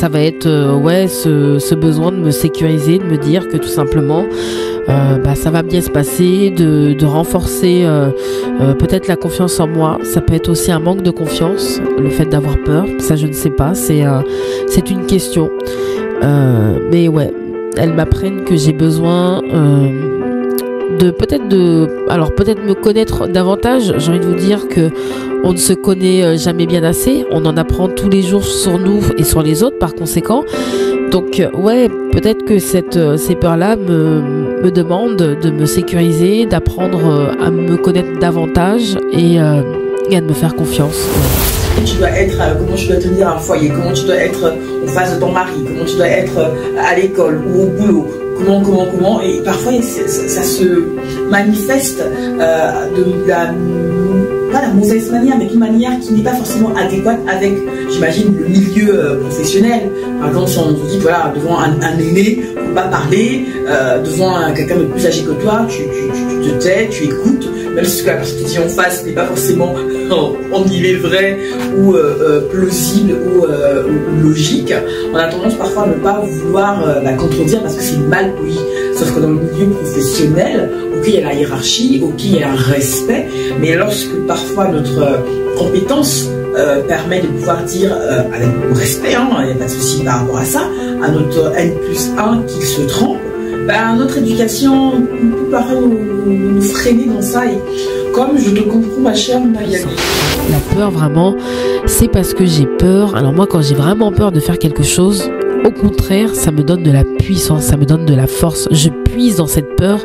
ça va être ouais, ce besoin de me sécuriser, de me dire que tout simplement ça va bien se passer, de renforcer peut-être la confiance en moi. Ça peut être aussi un manque de confiance, le fait d'avoir peur, ça je ne sais pas, c'est une question. Mais ouais, elles m'apprennent que j'ai besoin peut-être me connaître davantage. J'ai envie de vous dire que on ne se connaît jamais bien assez, on en apprend tous les jours sur nous et sur les autres par conséquent. Donc ouais, peut-être que ces peurs-là me demandent de me sécuriser, d'apprendre à me connaître davantage et à me faire confiance. Tu dois être, comment tu dois tenir un foyer, comment tu dois être en face de ton mari, comment tu dois être à l'école ou au boulot, comment, et parfois ça se manifeste pas la mauvaise manière, mais d'une manière qui n'est pas forcément adéquate avec, j'imagine, le milieu professionnel. Par exemple, si on te dit, voilà, devant un aîné, on ne peut pas parler, devant quelqu'un de plus âgé que toi, tu te tais, tu écoutes, même si ce que la personne te dit en face n'est pas forcément en guillemets vrai ou plausible ou logique, on a tendance parfois à ne pas vouloir la contredire parce que c'est mal poli. Sauf que dans le milieu professionnel, ok, il y a la hiérarchie, ok, il y a un respect, mais lorsque parfois notre compétence permet de pouvoir dire avec respect, il n'y a pas de souci par rapport à ça, à notre N+1 qui se trompe, notre éducation peut parfois nous freiner dans ça. Et comme je te comprends, ma chère Magali. La peur, vraiment, c'est parce que j'ai peur. Alors moi, quand j'ai vraiment peur de faire quelque chose, au contraire, ça me donne de la puissance, ça me donne de la force. Je puise dans cette peur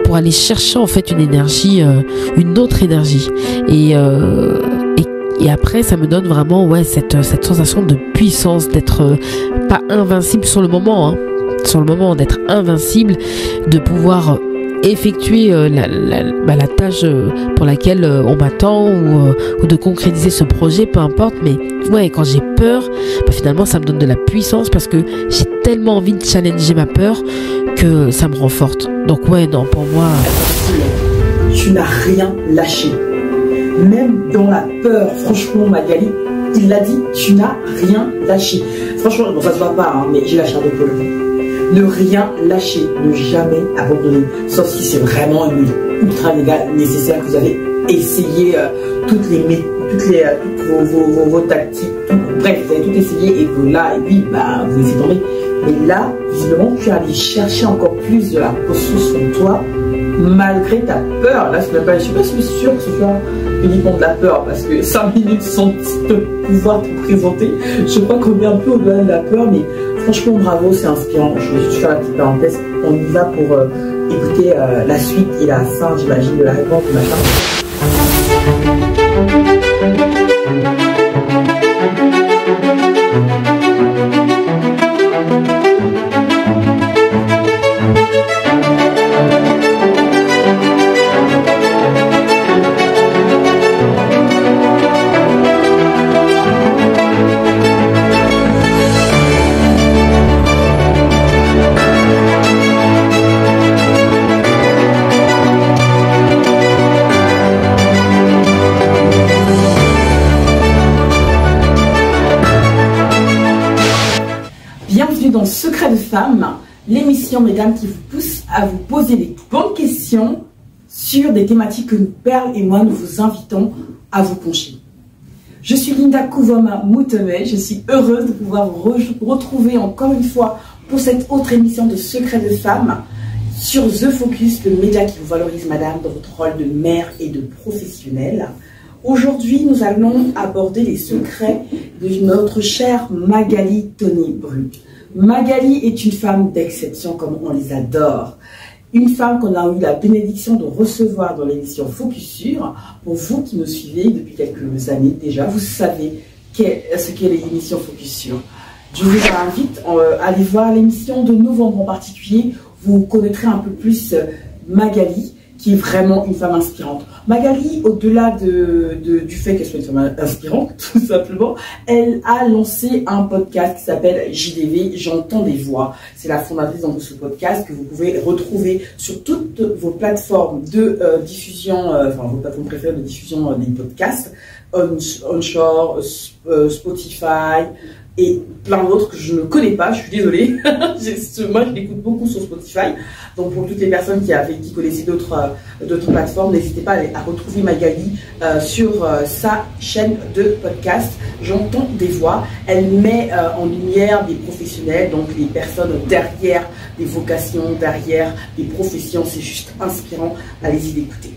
pour aller chercher en fait une énergie, une autre énergie. Et après, ça me donne vraiment cette sensation de puissance, d'être pas invincible sur le moment, d'être invincible, de pouvoir effectuer la tâche pour laquelle on m'attend ou de concrétiser ce projet, peu importe. Mais ouais, quand j'ai peur, finalement ça me donne de la puissance parce que j'ai tellement envie de challenger ma peur que ça me rend forte. Donc ouais, non, pour moi, tu n'as rien lâché, même dans la peur. Franchement, Magali, il l'a dit, tu n'as rien lâché. Franchement, bon, ça se voit pas, mais j'ai la chair de poule. Ne rien lâcher, ne jamais abandonner, sauf si c'est vraiment une ultra nécessaire, que vous avez essayé toutes vos tactiques, bref, vous avez tout essayé et que là, et puis vous laissez tomber. Mais là, visiblement, tu as allé chercher encore plus de la ressource en toi, malgré ta peur. Là, je ne suis pas sûr que ce soit uniquement de la peur, parce que 5 minutes sans pouvoir te présenter, je crois qu'on est un peu au-delà de la peur, mais franchement, bravo, c'est inspirant. Je vais juste faire la petite parenthèse. On y va pour écouter la suite et la fin, j'imagine, de la réponse de machin. Dans Secret de Femme, l'émission, mesdames, qui vous pousse à vous poser les bonnes questions sur des thématiques que nous, Perle et moi, nous vous invitons à vous pencher. Je suis Linda Kouvoma-Moutemet, je suis heureuse de pouvoir vous retrouver encore une fois pour cette autre émission de Secret de Femme sur The Focus, le média qui vous valorise, madame, dans votre rôle de mère et de professionnelle. Aujourd'hui, nous allons aborder les secrets de notre chère Magali Tony Bru. Magali est une femme d'exception, comme on les adore. Une femme qu'on a eu la bénédiction de recevoir dans l'émission Focus Sur. Pour vous qui nous suivez depuis quelques années déjà, vous savez ce qu'est l'émission Focus Sur. Je vous invite à aller voir l'émission de novembre en particulier. Vous connaîtrez un peu plus Magali, qui est vraiment une femme inspirante. Magali, au-delà du fait qu'elle soit une femme inspirante, tout simplement, elle a lancé un podcast qui s'appelle JDV, J'entends des voix. C'est la fondatrice de ce podcast que vous pouvez retrouver sur toutes vos plateformes de diffusion, vos plateformes préférées de diffusion des podcasts, Onshore, Spotify et plein d'autres que je ne connais pas, je suis désolée. Moi, je l'écoute beaucoup sur Spotify. Donc, pour toutes les personnes qui connaissaient d'autres plateformes, n'hésitez pas à retrouver Magali sur sa chaîne de podcast. J'entends des voix. Elle met en lumière des professionnels, donc les personnes derrière des vocations, derrière des professions. C'est juste inspirant. Allez-y l'écouter.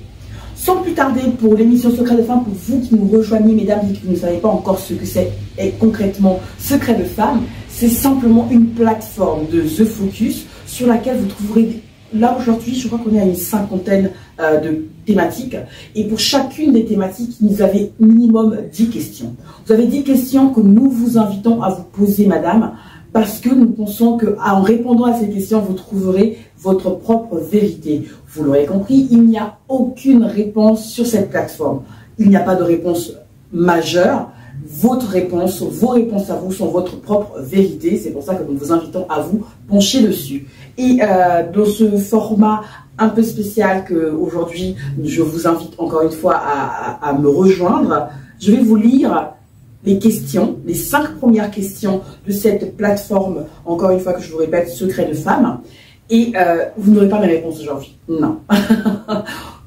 Sans plus tarder, pour l'émission Secret de Femme, pour vous qui nous rejoignez, mesdames, et qui ne savez pas encore ce que c'est concrètement Secret de Femme, c'est simplement une plateforme de The Focus sur laquelle vous trouverez, là aujourd'hui, je crois qu'on est à une 50aine de thématiques. Et pour chacune des thématiques, vous avez minimum 10 questions. Vous avez 10 questions que nous vous invitons à vous poser, madame, parce que nous pensons qu'en répondant à ces questions, vous trouverez votre propre vérité. Vous l'aurez compris, il n'y a aucune réponse sur cette plateforme. Il n'y a pas de réponse majeure. Votre réponse, vos réponses à vous sont votre propre vérité. C'est pour ça que nous vous invitons à vous pencher dessus. Et dans ce format un peu spécial qu'aujourd'hui, je vous invite encore une fois à me rejoindre, je vais vous lire les questions, les 5 premières questions de cette plateforme, encore une fois que je vous répète, Secret de Femme. Et vous n'aurez pas mes réponses aujourd'hui. Non.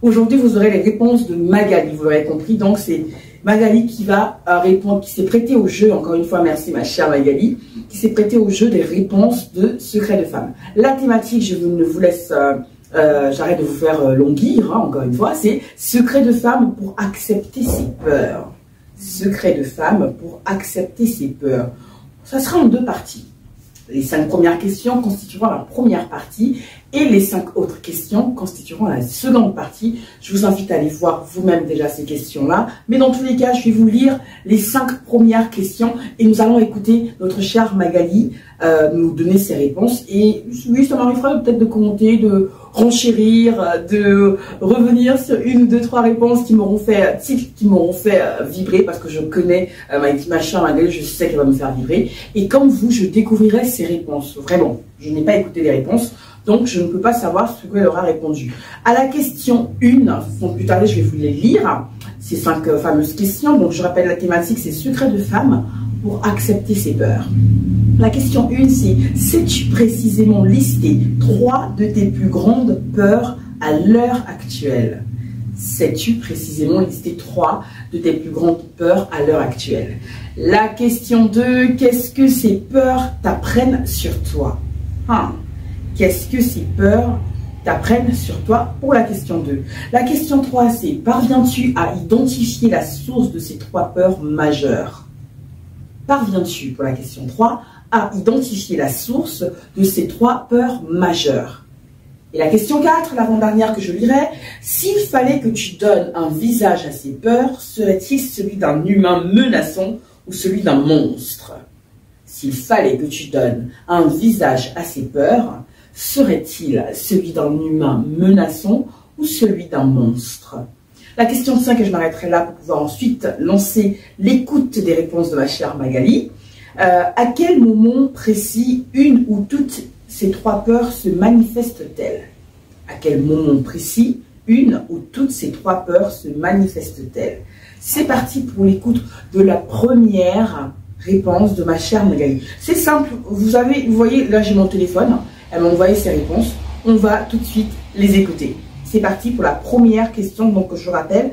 Aujourd'hui, vous aurez les réponses de Magali, vous l'aurez compris. Donc, c'est Magali qui va répondre, qui s'est prêtée au jeu, encore une fois, merci ma chère Magali, qui s'est prêtée au jeu des réponses de Secret de Femme. La thématique, je ne vous laisse, j'arrête de vous faire longuir, hein, encore une fois, c'est Secret de Femme pour accepter ses peurs. Secret de Femme pour accepter ses peurs. Ça sera en 2 parties. Les 5 premières questions constitueront la première partie et les 5 autres questions constitueront la seconde partie. Je vous invite à aller voir vous-même déjà ces questions-là. Mais dans tous les cas, je vais vous lire les 5 premières questions et nous allons écouter notre chère Magali nous donner ses réponses. Et oui, ça m'arrivera peut-être de commenter, de renchérir, de revenir sur 1 ou 2, 3 réponses qui m'auront fait vibrer parce que je connais ma chère Magali, je sais qu'elle va me faire vibrer. Et comme vous, je découvrirai ses réponses. Vraiment, je n'ai pas écouté les réponses, donc je ne peux pas savoir ce qu'elle aura répondu. À la question 1, sans plus tarder, je vais vous les lire, ces 5 fameuses questions. Donc je rappelle la thématique, c'est Secret de Femme pour accepter ses peurs. La question 1, c'est: sais-tu précisément lister 3 de tes plus grandes peurs à l'heure actuelle? Sais-tu précisément lister 3 de tes plus grandes peurs à l'heure actuelle? La question 2, qu'est-ce que ces peurs t'apprennent sur toi? Qu'est-ce que ces peurs t'apprennent sur toi pour la question 2? La question 3, c'est: parviens-tu à identifier la source de ces 3 peurs majeures? Parviens-tu, pour la question 3, à identifier la source de ces 3 peurs majeures? Et la question 4, l'avant-dernière que je lirai: s'il fallait que tu donnes un visage à ces peurs, serait-il celui d'un humain menaçant ou celui d'un monstre? S'il fallait que tu donnes un visage à ces peurs, serait-il celui d'un humain menaçant ou celui d'un monstre? La question 5, et je m'arrêterai là pour pouvoir ensuite lancer l'écoute des réponses de ma chère Magali. À quel moment précis une ou toutes ces 3 peurs se manifestent-elles? À quel moment précis une ou toutes ces 3 peurs se manifestent-elles? C'est parti pour l'écoute de la première réponse de ma chère Magali. C'est simple, vous voyez, là j'ai mon téléphone, elle m'a envoyé ses réponses, on va tout de suite les écouter. C'est parti pour la première question, donc je rappelle,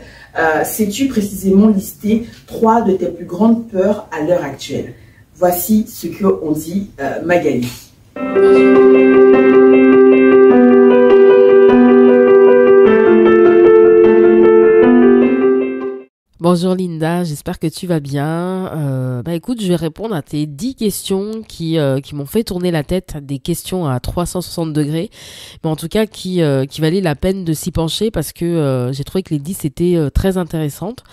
sais-tu précisément lister 3 de tes plus grandes peurs à l'heure actuelle? Voici ce qu'on dit Magali. Bonjour Linda, j'espère que tu vas bien. Écoute, je vais répondre à tes 10 questions qui m'ont fait tourner la tête, des questions à 360 degrés, mais en tout cas qui valaient la peine de s'y pencher parce que j'ai trouvé que les 10 étaient très intéressantes.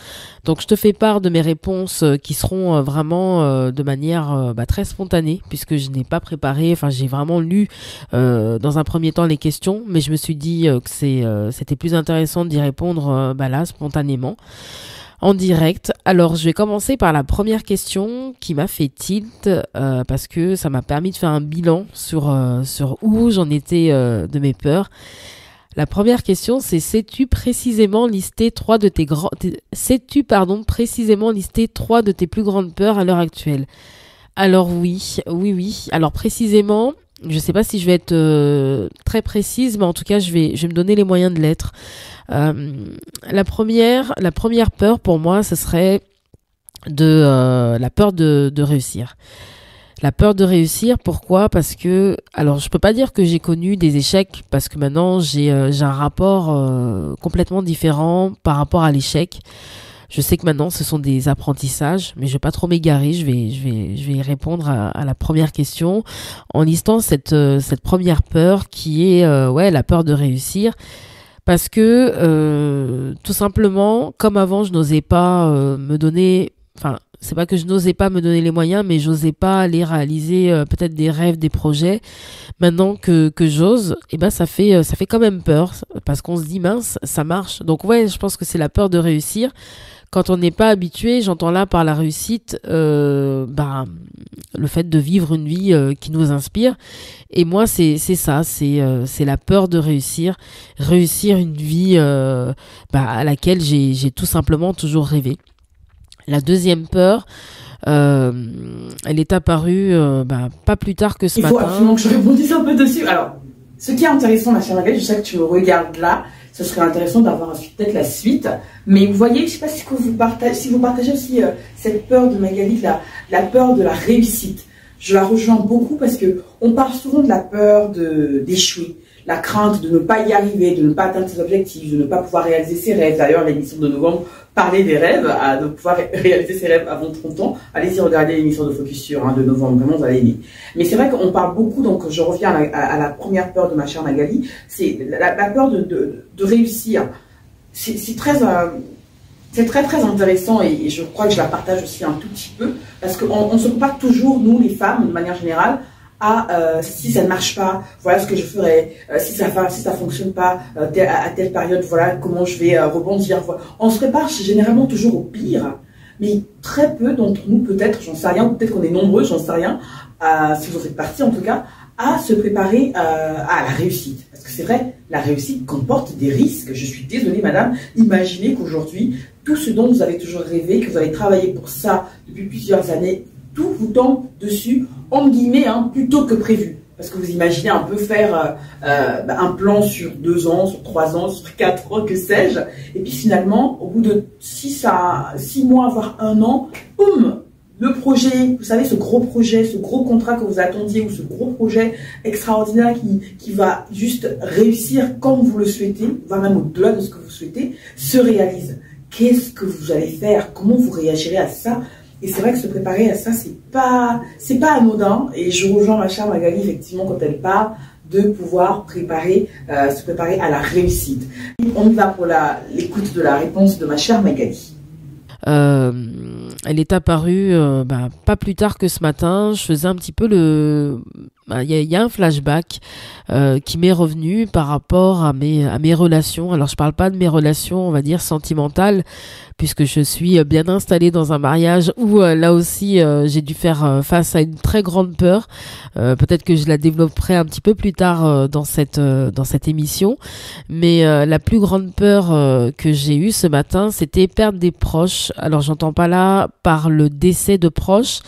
Donc je te fais part de mes réponses qui seront vraiment de manière très spontanée puisque je n'ai pas préparé, j'ai vraiment lu dans un premier temps les questions, mais je me suis dit que c'était plus intéressant d'y répondre là spontanément. En direct. Alors, je vais commencer par la première question qui m'a fait tilt parce que ça m'a permis de faire un bilan sur où j'en étais de mes peurs. La première question, c'est sais-tu précisément lister précisément lister trois de tes plus grandes peurs à l'heure actuelle? Alors oui. Alors précisément, je sais pas si je vais être très précise, mais en tout cas, je vais me donner les moyens de l'être. La première peur pour moi, ce serait la peur de réussir. La peur de réussir, pourquoi? Parce que, alors je peux pas dire que j'ai connu des échecs, parce que maintenant j'ai un rapport complètement différent par rapport à l'échec. Je sais que maintenant ce sont des apprentissages, mais je vais pas trop m'égarer. Je vais y répondre à la première question en listant cette première peur qui est la peur de réussir. Parce que tout simplement, comme avant, je n'osais pas me donner, enfin, c'est pas que je n'osais pas me donner les moyens, mais j'osais pas aller réaliser peut-être des rêves, des projets. Maintenant que j'ose, eh ben ça fait quand même peur, parce qu'on se dit mince, ça marche. Donc ouais, je pense que c'est la peur de réussir. Quand on n'est pas habitué, j'entends là par la réussite, le fait de vivre une vie qui nous inspire. Et moi, c'est ça, c'est la peur de réussir une vie à laquelle j'ai tout simplement toujours rêvé. La deuxième peur, elle est apparue pas plus tard que ce matin. Il faut absolument que je rebondisse un peu dessus. Alors, ce qui est intéressant, ma chère Magali, je sais que tu me regardes là, ce serait intéressant d'avoir peut-être la suite. Mais vous voyez, je ne sais pas si vous partagez aussi cette peur de Magali, la peur de la réussite. Je la rejoins beaucoup parce que on parle souvent de la peur d'échouer, la crainte de ne pas y arriver, de ne pas atteindre ses objectifs, de ne pas pouvoir réaliser ses rêves. D'ailleurs, l'émission de novembre parlait des rêves, de pouvoir réaliser ses rêves avant 30 ans. Allez-y, regardez l'émission de Focus sur de novembre, vraiment, vous allez aimer. Mais c'est vrai qu'on parle beaucoup, donc je reviens à la première peur de ma chère Magali, c'est la peur de réussir. C'est très intéressant et je crois que je la partage aussi un tout petit peu parce qu'on se compare toujours, nous les femmes, de manière générale, à si ça ne marche pas, voilà ce que je ferai, si ça fonctionne pas à telle période, voilà comment je vais rebondir. Voilà. On se prépare généralement toujours au pire, mais très peu d'entre nous, peut-être, j'en sais rien, peut-être qu'on est nombreux, j'en sais rien, si vous en faites partie en tout cas, à se préparer à la réussite. Parce que c'est vrai, la réussite comporte des risques. Je suis désolée, madame. Imaginez qu'aujourd'hui, tout ce dont vous avez toujours rêvé, que vous avez travaillé pour ça depuis plusieurs années, tout vous tombe dessus, en guillemets, plutôt que prévu. Parce que vous imaginez un peu faire un plan sur 2 ans, sur 3 ans, sur 4 ans, que sais-je. Et puis finalement, au bout de 6 mois, voire 1 an, boum, le projet, vous savez, ce gros projet, ce gros contrat que vous attendiez, ou ce gros projet extraordinaire qui va juste réussir comme vous le souhaitez, voire même au-delà de ce que vous souhaitez, se réalise. Qu'est-ce que vous allez faire? Comment vous réagirez à ça? Et c'est vrai que se préparer à ça, c'est pas anodin. Et je rejoins ma chère Magali, effectivement, quand elle parle de pouvoir se préparer à la réussite. On y va pour l'écoute de la réponse de ma chère Magali. Elle est apparue pas plus tard que ce matin. Je faisais un petit peu il y a un flashback qui m'est revenu par rapport à mes relations. Alors je parle pas de mes relations, on va dire sentimentales, puisque je suis bien installée dans un mariage où là aussi j'ai dû faire face à une très grande peur. Peut-être que je la développerai un petit peu plus tard dans cette émission. Mais la plus grande peur que j'ai eue ce matin, c'était perdre des proches. Alors j'entends pas là par le décès de proches,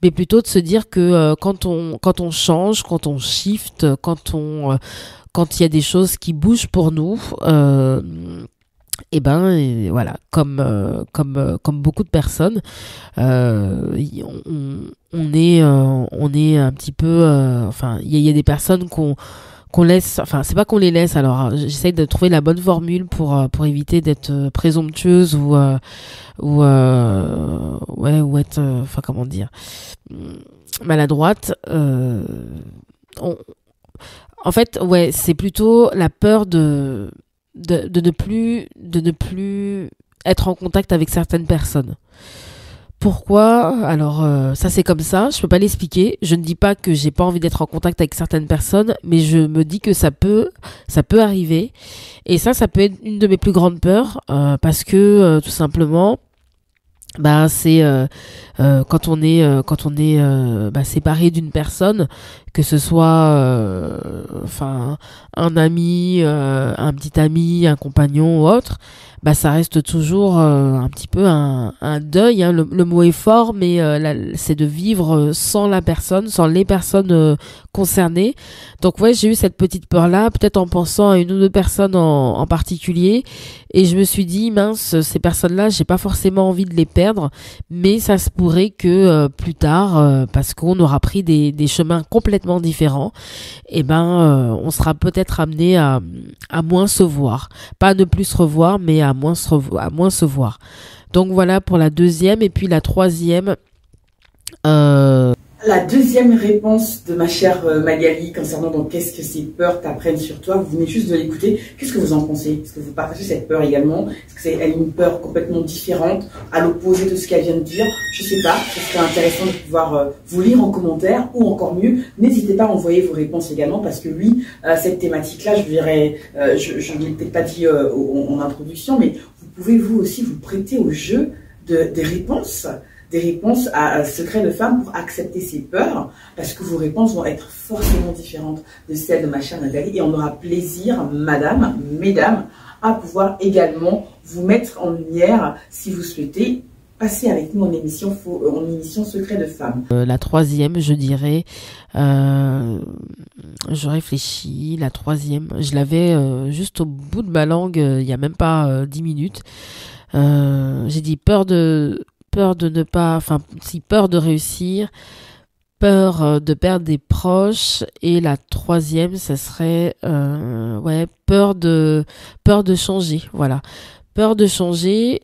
mais plutôt de se dire que quand on change, quand on shift, quand il y a des choses qui bougent pour nous, voilà, comme beaucoup de personnes, on est un petit peu, il y a des personnes qu'on laisse, enfin c'est pas qu'on les laisse, alors j'essaye de trouver la bonne formule pour éviter d'être présomptueuse ou être, comment dire, maladroite. En fait, ouais, c'est plutôt la peur de ne plus être en contact avec certaines personnes. Pourquoi? Alors ça c'est comme ça, je peux pas l'expliquer. Je ne dis pas que j'ai pas envie d'être en contact avec certaines personnes, mais je me dis que ça peut arriver. Et ça peut être une de mes plus grandes peurs, parce que tout simplement, bah c'est quand on est bah, séparé d'une personne, que ce soit enfin un ami, un petit ami, un compagnon ou autre, bah ça reste toujours un petit peu un deuil, hein. Le mot est fort, mais c'est de vivre sans la personne, sans les personnes concernées. Donc ouais, j'ai eu cette petite peur là, peut-être en pensant à une ou deux personnes en particulier, et je me suis dit mince, ces personnes là, j'ai pas forcément envie de les perdre, mais ça se pourrait que plus tard, parce qu'on aura pris des chemins complètement différents, et on sera peut-être amené à moins se voir, pas à ne plus se revoir, mais à à moins se voir. Donc voilà pour la deuxième. Et puis la troisième, La deuxième réponse de ma chère Magali concernant donc qu'est-ce que ces peurs t'apprennent sur toi, vous venez juste de l'écouter. Qu'est-ce que vous en pensez? Est-ce que vous partagez cette peur également? Est-ce que c'est une peur complètement différente, à l'opposé de ce qu'elle vient de dire? Je sais pas, ce serait intéressant de pouvoir vous lire en commentaire, ou encore mieux, n'hésitez pas à envoyer vos réponses également, parce que oui, cette thématique-là, je dirais, je ne l'ai peut-être pas dit en introduction, mais vous pouvez vous aussi vous prêter au jeu des réponses à Secret de femme pour accepter ses peurs, parce que vos réponses vont être forcément différentes de celles de ma chère Nathalie, et on aura plaisir, mesdames, à pouvoir également vous mettre en lumière si vous souhaitez passer avec nous en émission Secret de femme. La troisième, je dirais, je réfléchis, la troisième, je l'avais juste au bout de ma langue il y a même pas 10 minutes. J'ai dit peur de ne pas, enfin, si peur de réussir, peur de perdre des proches, et la troisième, ça serait, ouais, peur de changer, voilà. Peur de changer,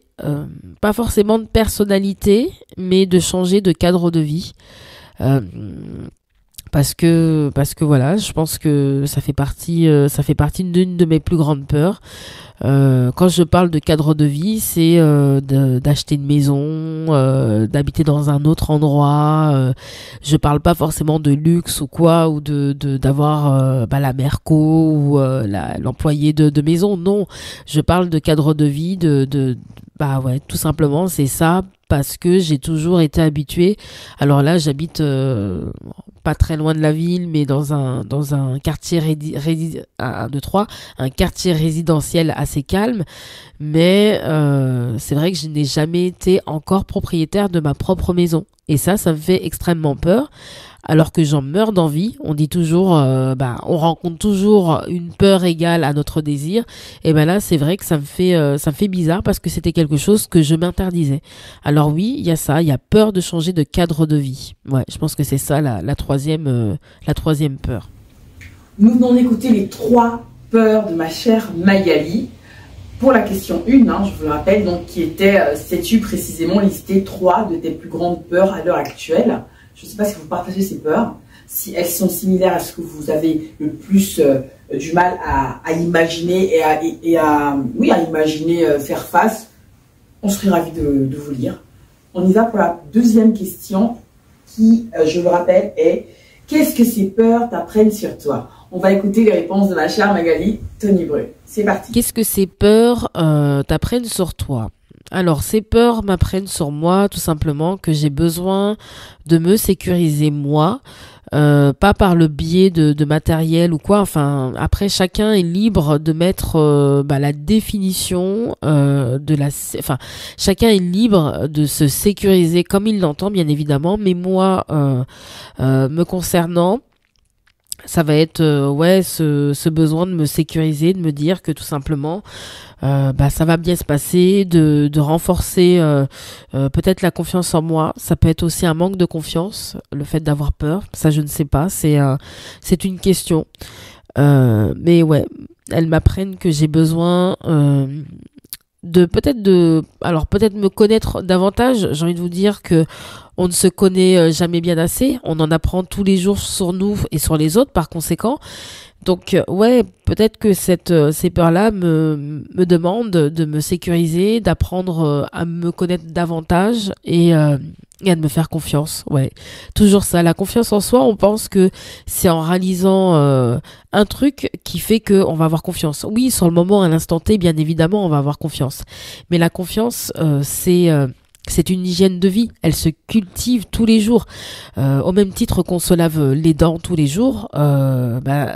pas forcément de personnalité, mais de changer de cadre de vie. Parce que voilà, je pense que ça fait partie d'une de mes plus grandes peurs. Quand je parle de cadre de vie, c'est d'acheter une maison, d'habiter dans un autre endroit. Je parle pas forcément de luxe ou quoi, ou d'avoir la merco ou l'employé de maison. Non, je parle de cadre de vie, bah ouais, tout simplement, c'est ça, parce que j'ai toujours été habituée. Alors là, j'habite pas très loin de la ville, mais dans un quartier un quartier résidentiel assez calme. Mais c'est vrai que je n'ai jamais été encore propriétaire de ma propre maison. Et ça me fait extrêmement peur. Alors que j'en meurs d'envie. On dit toujours, on rencontre toujours une peur égale à notre désir. Et ben là, c'est vrai que ça me fait bizarre, parce que c'était quelque chose que je m'interdisais. Alors oui, il y a ça, il y a peur de changer de cadre de vie. Ouais, je pense que c'est ça la troisième peur. Nous venons d'écouter les 3 peurs de ma chère Magali. Pour la question 1, je vous le rappelle, donc, qui était, sais-tu précisément lister 3 de tes plus grandes peurs à l'heure actuelle? Je ne sais pas si vous partagez ces peurs, si elles sont similaires à ce que vous avez le plus du mal à imaginer et à imaginer faire face. On serait ravis de vous lire. On y va pour la deuxième question qui, je le rappelle, est « Qu'est-ce que ces peurs t'apprennent sur toi ?» On va écouter les réponses de ma chère Magali Tony Bru. C'est parti. Qu'est-ce que ces peurs t'apprennent sur toi? Alors, ces peurs m'apprennent sur moi, tout simplement, que j'ai besoin de me sécuriser moi, pas par le biais de matériel ou quoi. Enfin, après, chacun est libre de mettre la définition chacun est libre de se sécuriser comme il l'entend, bien évidemment. Mais moi, me concernant, ça va être ce besoin de me sécuriser, de me dire que tout simplement ça va bien se passer, de renforcer peut-être la confiance en moi. Ça peut être aussi un manque de confiance, le fait d'avoir peur, ça je ne sais pas, c'est une question. Mais ouais, elles m'apprennent que j'ai besoin peut-être me connaître davantage. J'ai envie de vous dire que on ne se connaît jamais bien assez. On en apprend tous les jours sur nous et sur les autres, par conséquent. Donc, ouais, peut-être que ces peurs-là me demandent de me sécuriser, d'apprendre à me connaître davantage et à de me faire confiance. Ouais, toujours ça. La confiance en soi, on pense que c'est en réalisant un truc qui fait qu'on va avoir confiance. Oui, sur le moment, à l'instant T, bien évidemment, on va avoir confiance. Mais la confiance, C'est une hygiène de vie, elle se cultive tous les jours. Au même titre qu'on se lave les dents tous les jours,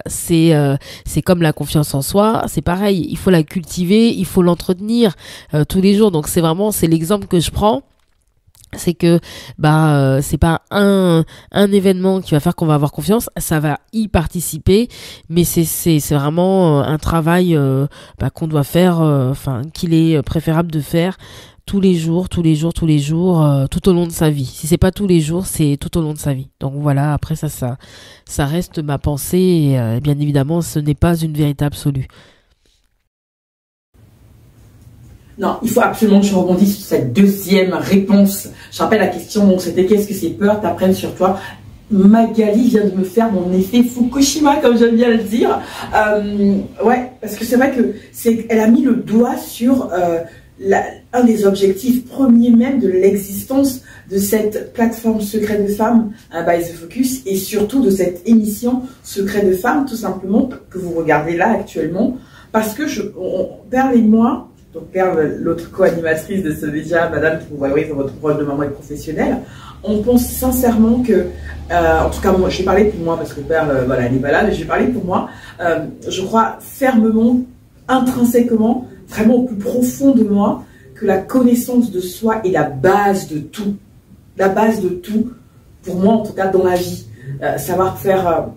c'est comme la confiance en soi, c'est pareil, il faut la cultiver, il faut l'entretenir tous les jours. Donc c'est l'exemple que je prends. C'est que c'est pas un événement qui va faire qu'on va avoir confiance, ça va y participer, mais c'est vraiment un travail qu'on doit faire, qu'il est préférable de faire tous les jours, tout au long de sa vie. Si c'est pas tous les jours, c'est tout au long de sa vie. Donc voilà, après ça reste ma pensée et bien évidemment, ce n'est pas une vérité absolue. Non, il faut absolument que je rebondisse sur cette deuxième réponse. Je rappelle la question, donc c'était qu'est-ce que c'est peur t'apprennent sur toi. Magali vient de me faire mon effet Fukushima, comme j'aime bien le dire. Ouais, parce que c'est vrai que elle a mis le doigt sur un des objectifs premiers même de l'existence de cette plateforme Secret de Femmes by The Focus et surtout de cette émission Secret de Femmes, tout simplement, que vous regardez là actuellement. Parce que Perle et moi, donc Perle, l'autre co-animatrice de ce média, madame qui vous voyez dans votre rôle de maman et professionnelle, on pense sincèrement que, en tout cas moi, je vais parler pour moi parce que Perle, voilà, elle n'est pas là, mais je vais parler pour moi, je crois fermement, intrinsèquement, vraiment au plus profond de moi, que la connaissance de soi est la base de tout. La base de tout, pour moi en tout cas dans la vie. Savoir faire,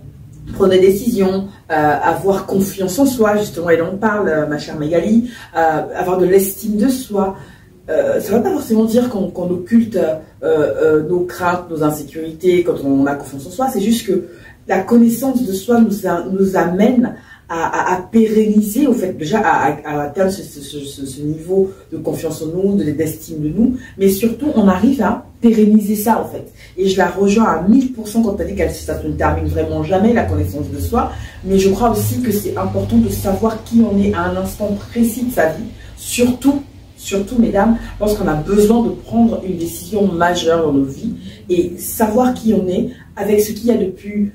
prendre des décisions, avoir confiance en soi, justement, elle en parle, ma chère Magali, avoir de l'estime de soi. Ça ne veut pas forcément dire qu'on occulte nos craintes, nos insécurités quand on a confiance en soi, c'est juste que la connaissance de soi nous amène à pérenniser, au fait, déjà à atteindre ce niveau de confiance en nous, d'estime de nous, mais surtout on arrive à pérenniser ça en fait. Et je la rejoins à 1000% quand tu as dit que ça ne termine vraiment jamais, la connaissance de soi, mais je crois aussi que c'est important de savoir qui on est à un instant précis de sa vie, surtout mesdames, lorsqu'on a besoin de prendre une décision majeure dans nos vies et savoir qui on est avec ce qu'il y a de plus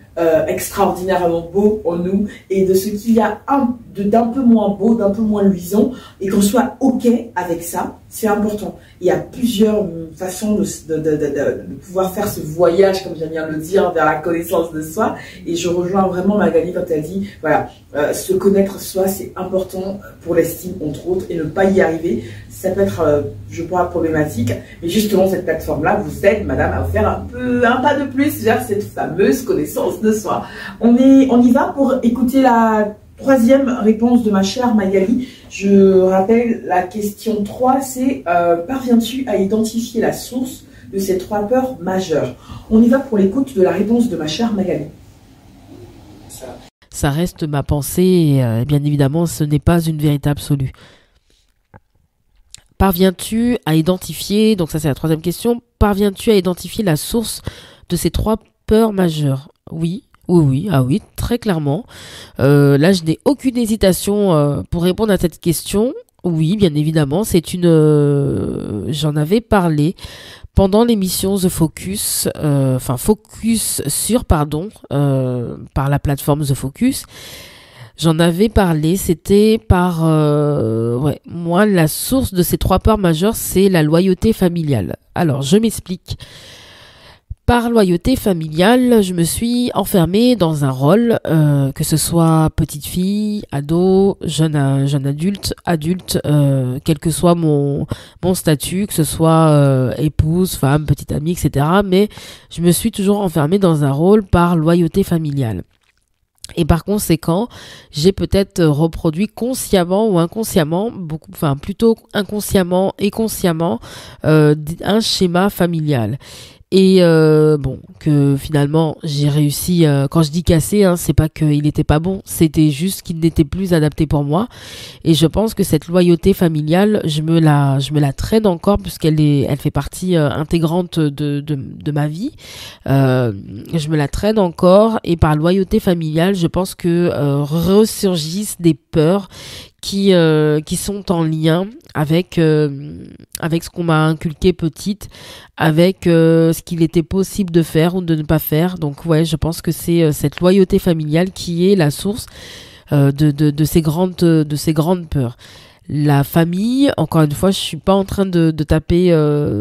extraordinairement beau en nous et de ce qu'il y a d'un peu moins beau, d'un peu moins luisant et qu'on soit OK avec ça, c'est important. Il y a plusieurs façons de pouvoir faire ce voyage, comme j'aime bien le dire, vers la connaissance de soi et je rejoins vraiment Magali quand elle dit, voilà, se connaître soi, c'est important pour l'estime, entre autres, et ne pas y arriver. Ça peut être, je crois, problématique, mais justement, cette plateforme-là vous aide, madame, à faire un pas de plus vers cette fameuse connaissance de soi. On y va pour écouter la troisième réponse de ma chère Magali. Je rappelle, la question 3, c'est parviens-tu à identifier la source de ces 3 peurs majeures? On y va pour l'écoute de la réponse de ma chère Magali. Ça reste ma pensée et bien évidemment, ce n'est pas une vérité absolue. Parviens-tu à identifier, donc ça c'est la troisième question, parviens-tu à identifier la source de ces 3 peurs majeures? Oui, très clairement. Là, je n'ai aucune hésitation pour répondre à cette question. Oui, bien évidemment, j'en avais parlé pendant l'émission The Focus, Focus sur, par la plateforme The Focus. J'en avais parlé, c'était moi, la source de ces 3 peurs majeures, c'est la loyauté familiale. Alors, je m'explique. Par loyauté familiale, je me suis enfermée dans un rôle, que ce soit petite fille, ado, jeune adulte, quel que soit mon statut, que ce soit épouse, femme, petite amie, etc. Mais je me suis toujours enfermée dans un rôle par loyauté familiale. Et par conséquent, j'ai peut-être reproduit consciemment ou inconsciemment, plutôt inconsciemment et consciemment, un schéma familial. Et que finalement j'ai réussi, quand je dis casser, c'est pas qu'il était pas bon, c'était juste qu'il n'était plus adapté pour moi. Et je pense que cette loyauté familiale, je me la traîne encore puisqu'elle fait partie intégrante de ma vie. Je me la traîne encore et par loyauté familiale, je pense que ressurgissent des peurs qui sont en lien avec ce qu'on m'a inculqué petite, avec ce qu'il était possible de faire ou de ne pas faire. Donc ouais, je pense que c'est cette loyauté familiale qui est la source de ces grandes peurs. la famille, encore une fois, je suis pas en train de taper,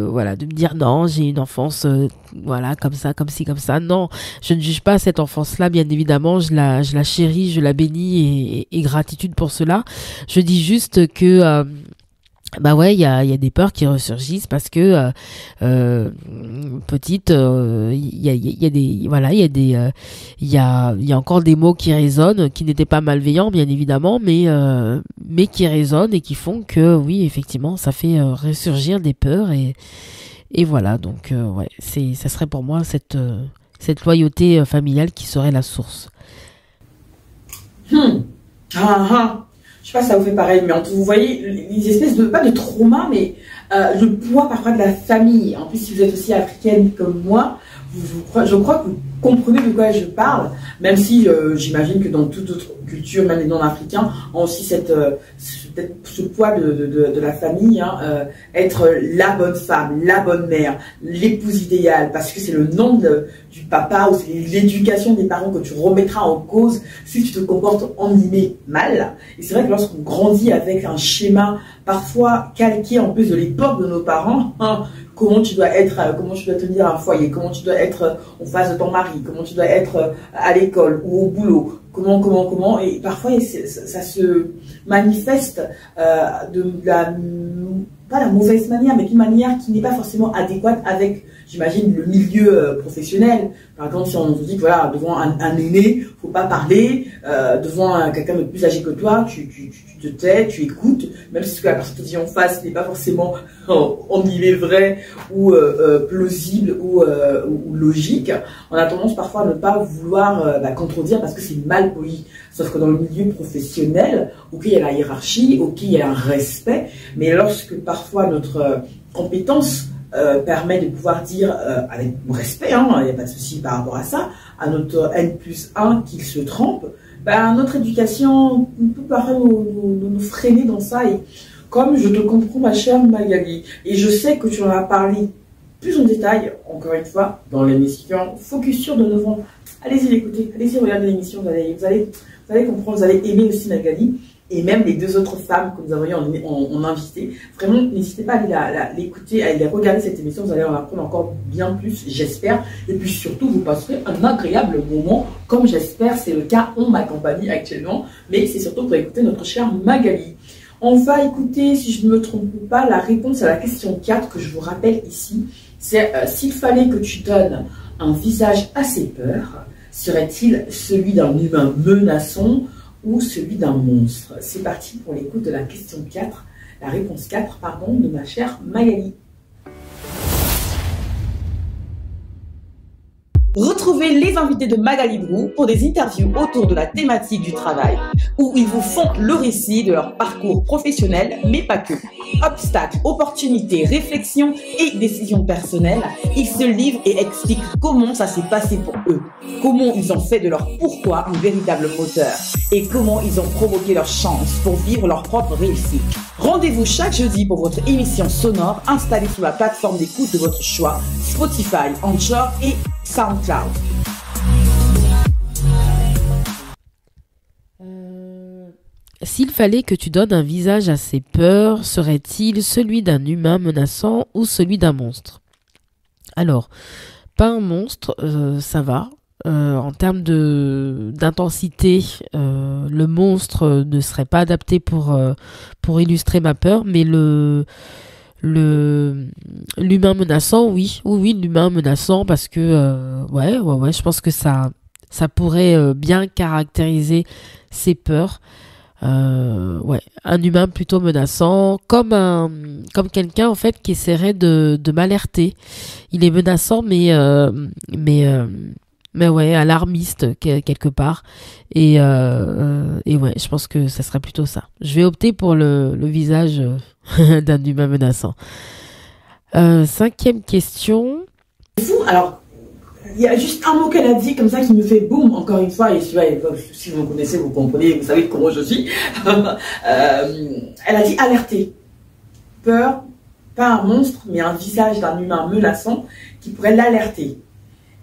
voilà, de me dire non, j'ai une enfance, voilà, comme ça, comme ci, comme ça. Non, je ne juge pas cette enfance-là, bien évidemment, je la chéris, je la bénis et gratitude pour cela. Je dis juste que bah ouais, il y a des peurs qui ressurgissent parce que petite, il y a des voilà, il y a encore des mots qui résonnent, qui n'étaient pas malveillants bien évidemment, mais qui résonnent et qui font que oui, effectivement, ça fait ressurgir des peurs et voilà. Donc ouais, ça serait pour moi cette loyauté familiale qui serait la source. Je sais pas si ça vous fait pareil, mais vous voyez, les espèces de, pas de trauma, mais le poids parfois de la famille. En plus, si vous êtes aussi africaine comme moi, je crois que vous comprenez de quoi je parle, même si j'imagine que dans toute autre culture, même les non-africains, ont aussi ce poids de la famille, hein, être la bonne femme, la bonne mère, l'épouse idéale, parce que c'est le nom du papa ou c'est l'éducation des parents que tu remettras en cause si tu te comportes en guillemets mal. Et c'est vrai que lorsqu'on grandit avec un schéma parfois calqué en plus de l'époque de nos parents, hein, comment tu dois tenir un foyer, comment tu dois être en face de ton mari, comment tu dois être à l'école ou au boulot, comment, et parfois ça se manifeste pas la mauvaise manière, mais d'une manière qui n'est pas forcément adéquate avec, j'imagine, le milieu professionnel. Par exemple, si on te dit que voilà, devant un aîné, faut pas parler, devant quelqu'un de plus âgé que toi, tu te tais, tu écoutes, même si ce que la personne te dit en face n'est pas forcément en guillemets vrai ou plausible ou logique, on a tendance parfois à ne pas vouloir contredire parce que c'est mal poli. Sauf que dans le milieu professionnel, ok, il y a la hiérarchie, ok, il y a un respect, mais lorsque parfois notre compétence permet de pouvoir dire avec respect, hein, il n'y a pas de souci par rapport à ça, à notre N+1 qu'il se trompe, notre éducation peut parfois nous freiner dans ça. Et comme je te comprends, ma chère Magali, et je sais que tu en as parlé plus en détail, encore une fois, dans l'émission Focus sur de Novembre. Allez-y l'écouter, allez-y regarder l'émission, vous allez comprendre, vous allez aimer aussi Magali. Et même les deux autres femmes que nous avons eu en invité. Vraiment, n'hésitez pas à aller l'écouter, à aller regarder cette émission. Vous allez en apprendre encore bien plus, j'espère. Et puis surtout, vous passerez un agréable moment, comme j'espère c'est le cas en ma compagnie actuellement. Mais c'est surtout pour écouter notre chère Magali. On va écouter, si je ne me trompe pas, la réponse à la question 4 que je vous rappelle ici. C'est s'il fallait que tu donnes un visage à ses peurs, serait-il celui d'un humain menaçant ou celui d'un monstre? C'est parti pour l'écoute de la question 4, la réponse 4, pardon, de ma chère Magali. Retrouvez les invités de Magali Brou pour des interviews autour de la thématique du travail, où ils vous font le récit de leur parcours professionnel, mais pas que. Obstacles, opportunités, réflexions et décisions personnelles, ils se livrent et expliquent comment ça s'est passé pour eux, comment ils ont fait de leur pourquoi un véritable moteur et comment ils ont provoqué leur chance pour vivre leur propre réussite. Rendez-vous chaque jeudi pour votre émission sonore installée sur la plateforme d'écoute de votre choix, Spotify, Anchor et SoundCloud. S'il fallait que tu donnes un visage à ses peurs, serait-il celui d'un humain menaçant ou celui d'un monstre? Alors, pas un monstre, ça va. En termes d'intensité, le monstre ne serait pas adapté pour illustrer ma peur, mais l'humain menaçant, oui, l'humain menaçant, parce que ouais, je pense que ça pourrait bien caractériser ses peurs. Ouais, un humain plutôt menaçant, comme quelqu'un en fait qui essaierait de m'alerter. Il est menaçant, mais ouais, alarmiste quelque part. Et ouais, je pense que ça serait plutôt ça. Je vais opter pour le visage d'un humain menaçant. 5e question. C'est fou, alors, il y a juste un mot qu'elle a dit comme ça qui me fait boum, encore une fois, et si vous me connaissez, vous comprenez, vous savez comment je suis. Elle a dit alerter. Peur, pas un monstre, mais un visage d'un humain menaçant qui pourrait l'alerter.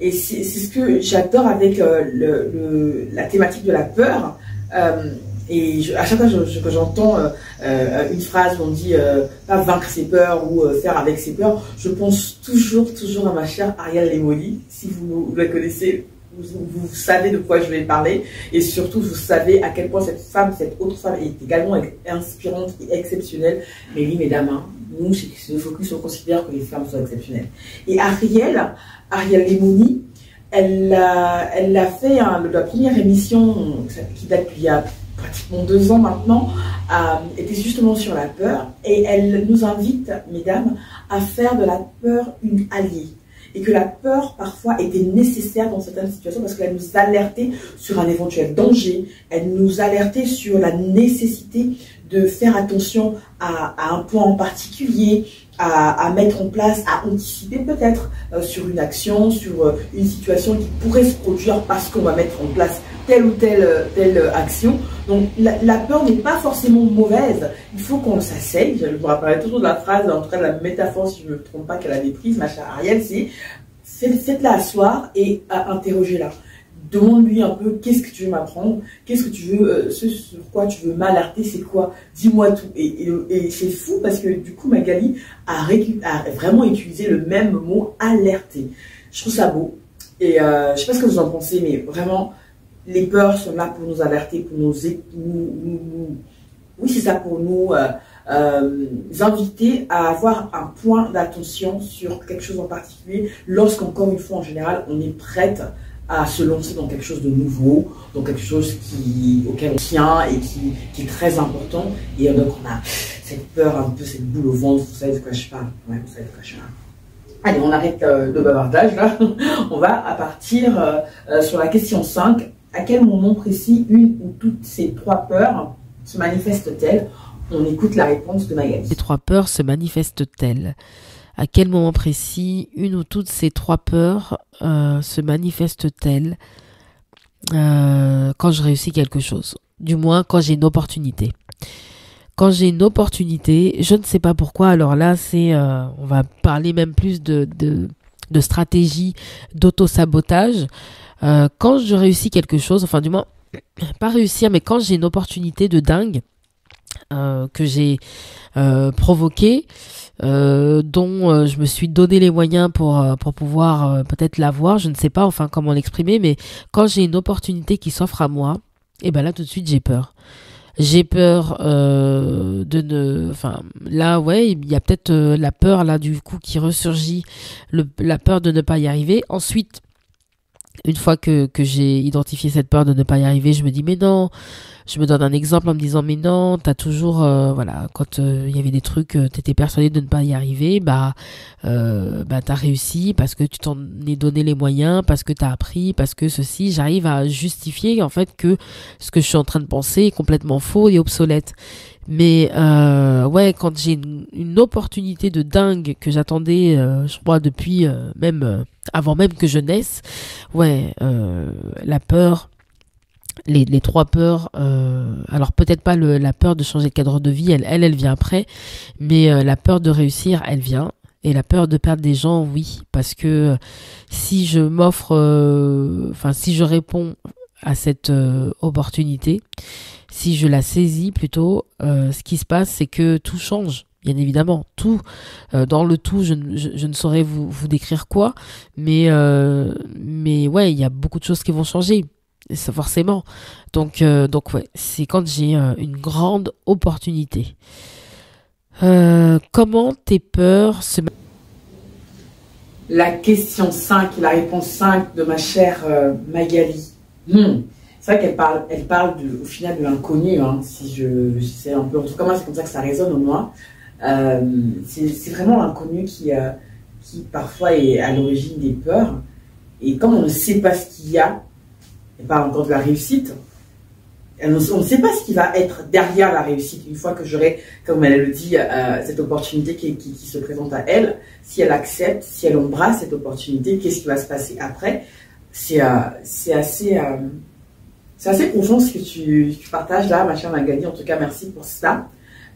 Et c'est ce que j'adore avec la thématique de la peur. Et à chaque fois que j'entends une phrase où on dit pas vaincre ses peurs ou faire avec ses peurs, je pense toujours à ma chère Ariel Lemoli. Si vous la connaissez, vous savez de quoi je vais parler. Et surtout, vous savez à quel point cette autre femme est également inspirante et exceptionnelle. Mais oui, mesdames, hein, nous, chez le Focus, on considère que les femmes sont exceptionnelles. Et Ariel Lemoli, elle a fait la première émission qui date d'il y a pratiquement 2 ans maintenant, était justement sur la peur, et elle nous invite, mesdames, à faire de la peur une alliée, et que la peur parfois était nécessaire dans certaines situations parce qu'elle nous alertait sur un éventuel danger, elle nous alertait sur la nécessité de faire attention à un point en particulier, à mettre en place, à anticiper peut-être sur une action, sur une situation qui pourrait se produire parce qu'on va mettre en place telle ou telle action. Donc la peur n'est pas forcément mauvaise, il faut qu'on s'asseye. Je me rappellerai toujours de la phrase, en tout cas de la métaphore, si je ne me trompe pas, qu'elle avait prise, ma chère Ariel, c'est faites-la asseoir et interrogez-la. Demande-lui un peu qu'est-ce que tu veux m'apprendre, qu'est-ce que tu veux, ce sur quoi tu veux m'alerter, c'est quoi, dis-moi tout. Et c'est fou parce que du coup Magali a vraiment utilisé le même mot, alerter. Je trouve ça beau. Et je sais pas ce que vous en pensez, mais vraiment, les peurs sont là pour nous alerter, pour oui, c'est ça, pour nous inviter à avoir un point d'attention sur quelque chose en particulier, lorsqu'encore une fois, en général, on est prête à se lancer dans quelque chose de nouveau, dans quelque chose auquel on tient et qui est très important. Et donc, on a cette peur, un peu cette boule au ventre, vous savez de quoi je parle. Ouais, vous savez de quoi je parle. Allez, on arrête de bavardage, là. On va partir sur la question 5. À quel moment précis une ou toutes ces 3 peurs se manifestent-elles? On écoute la réponse de Magali. Les 3 peurs se manifestent-elles? À quel moment précis une ou toutes ces 3 peurs se manifestent-elles quand je réussis quelque chose? Du moins, quand j'ai une opportunité. Quand j'ai une opportunité, je ne sais pas pourquoi. Alors là, on va parler même plus de stratégie d'auto-sabotage. Quand je réussis quelque chose, enfin du moins, pas réussir, mais quand j'ai une opportunité de dingue que j'ai provoquée, dont je me suis donné les moyens pour pouvoir peut-être l'avoir, je ne sais pas enfin comment l'exprimer, mais quand j'ai une opportunité qui s'offre à moi, et ben là tout de suite j'ai peur. J'ai peur là ouais, il y a peut-être la peur là du coup qui ressurgit, la peur de ne pas y arriver. Ensuite, une fois que j'ai identifié cette peur de ne pas y arriver, je me dis mais non, je me donne un exemple en me disant mais non, t'as toujours voilà, quand il y avait des trucs, t'étais persuadé de ne pas y arriver, t'as réussi parce que tu t'en es donné les moyens, parce que t'as appris, parce que ceci, j'arrive à justifier en fait que ce que je suis en train de penser est complètement faux et obsolète. Mais ouais, quand j'ai une opportunité de dingue que j'attendais, je crois depuis même avant même que je naisse, ouais, la peur, les 3 peurs, alors peut-être pas la peur de changer de cadre de vie, elle vient après, mais la peur de réussir, elle vient. Et la peur de perdre des gens, oui, parce que si je si je réponds à cette opportunité, si je la saisis plutôt, ce qui se passe, c'est que tout change. Bien évidemment, tout, dans le tout, je ne saurais vous décrire quoi, mais ouais, il y a beaucoup de choses qui vont changer, ça, forcément. Donc ouais, c'est quand j'ai une grande opportunité. Comment tes peurs se... La question 5, la réponse 5 de ma chère Magali. C'est vrai qu'elle parle au final de l'inconnu, hein, si je sais un peu, en tout cas moi c'est comme ça que ça résonne au moins. C'est vraiment l'inconnu qui parfois est à l'origine des peurs. Et comme on ne sait pas ce qu'il y a, et pas encore de la réussite, on ne sait pas ce qui va être derrière la réussite. Une fois que j'aurai, comme elle le dit, cette opportunité qui se présente à elle, si elle accepte, si elle embrasse cette opportunité, qu'est-ce qui va se passer après? C'est assez profond ce que tu partages là, ma chère Magali. En tout cas, merci pour ça.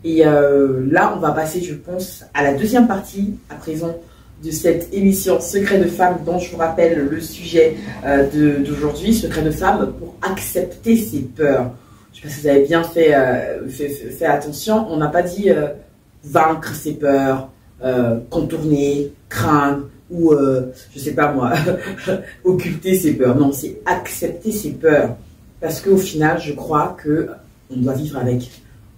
Et là, on va passer, je pense, à la deuxième partie, à présent, de cette émission Secret de femme, dont je vous rappelle le sujet d'aujourd'hui, Secret de femme pour accepter ses peurs. je sais pas si vous avez bien fait attention, on n'a pas dit vaincre ses peurs, contourner, craindre, ou je sais pas moi, occulter ses peurs. Non, c'est accepter ses peurs. Parce qu'au final, je crois que on doit vivre avec.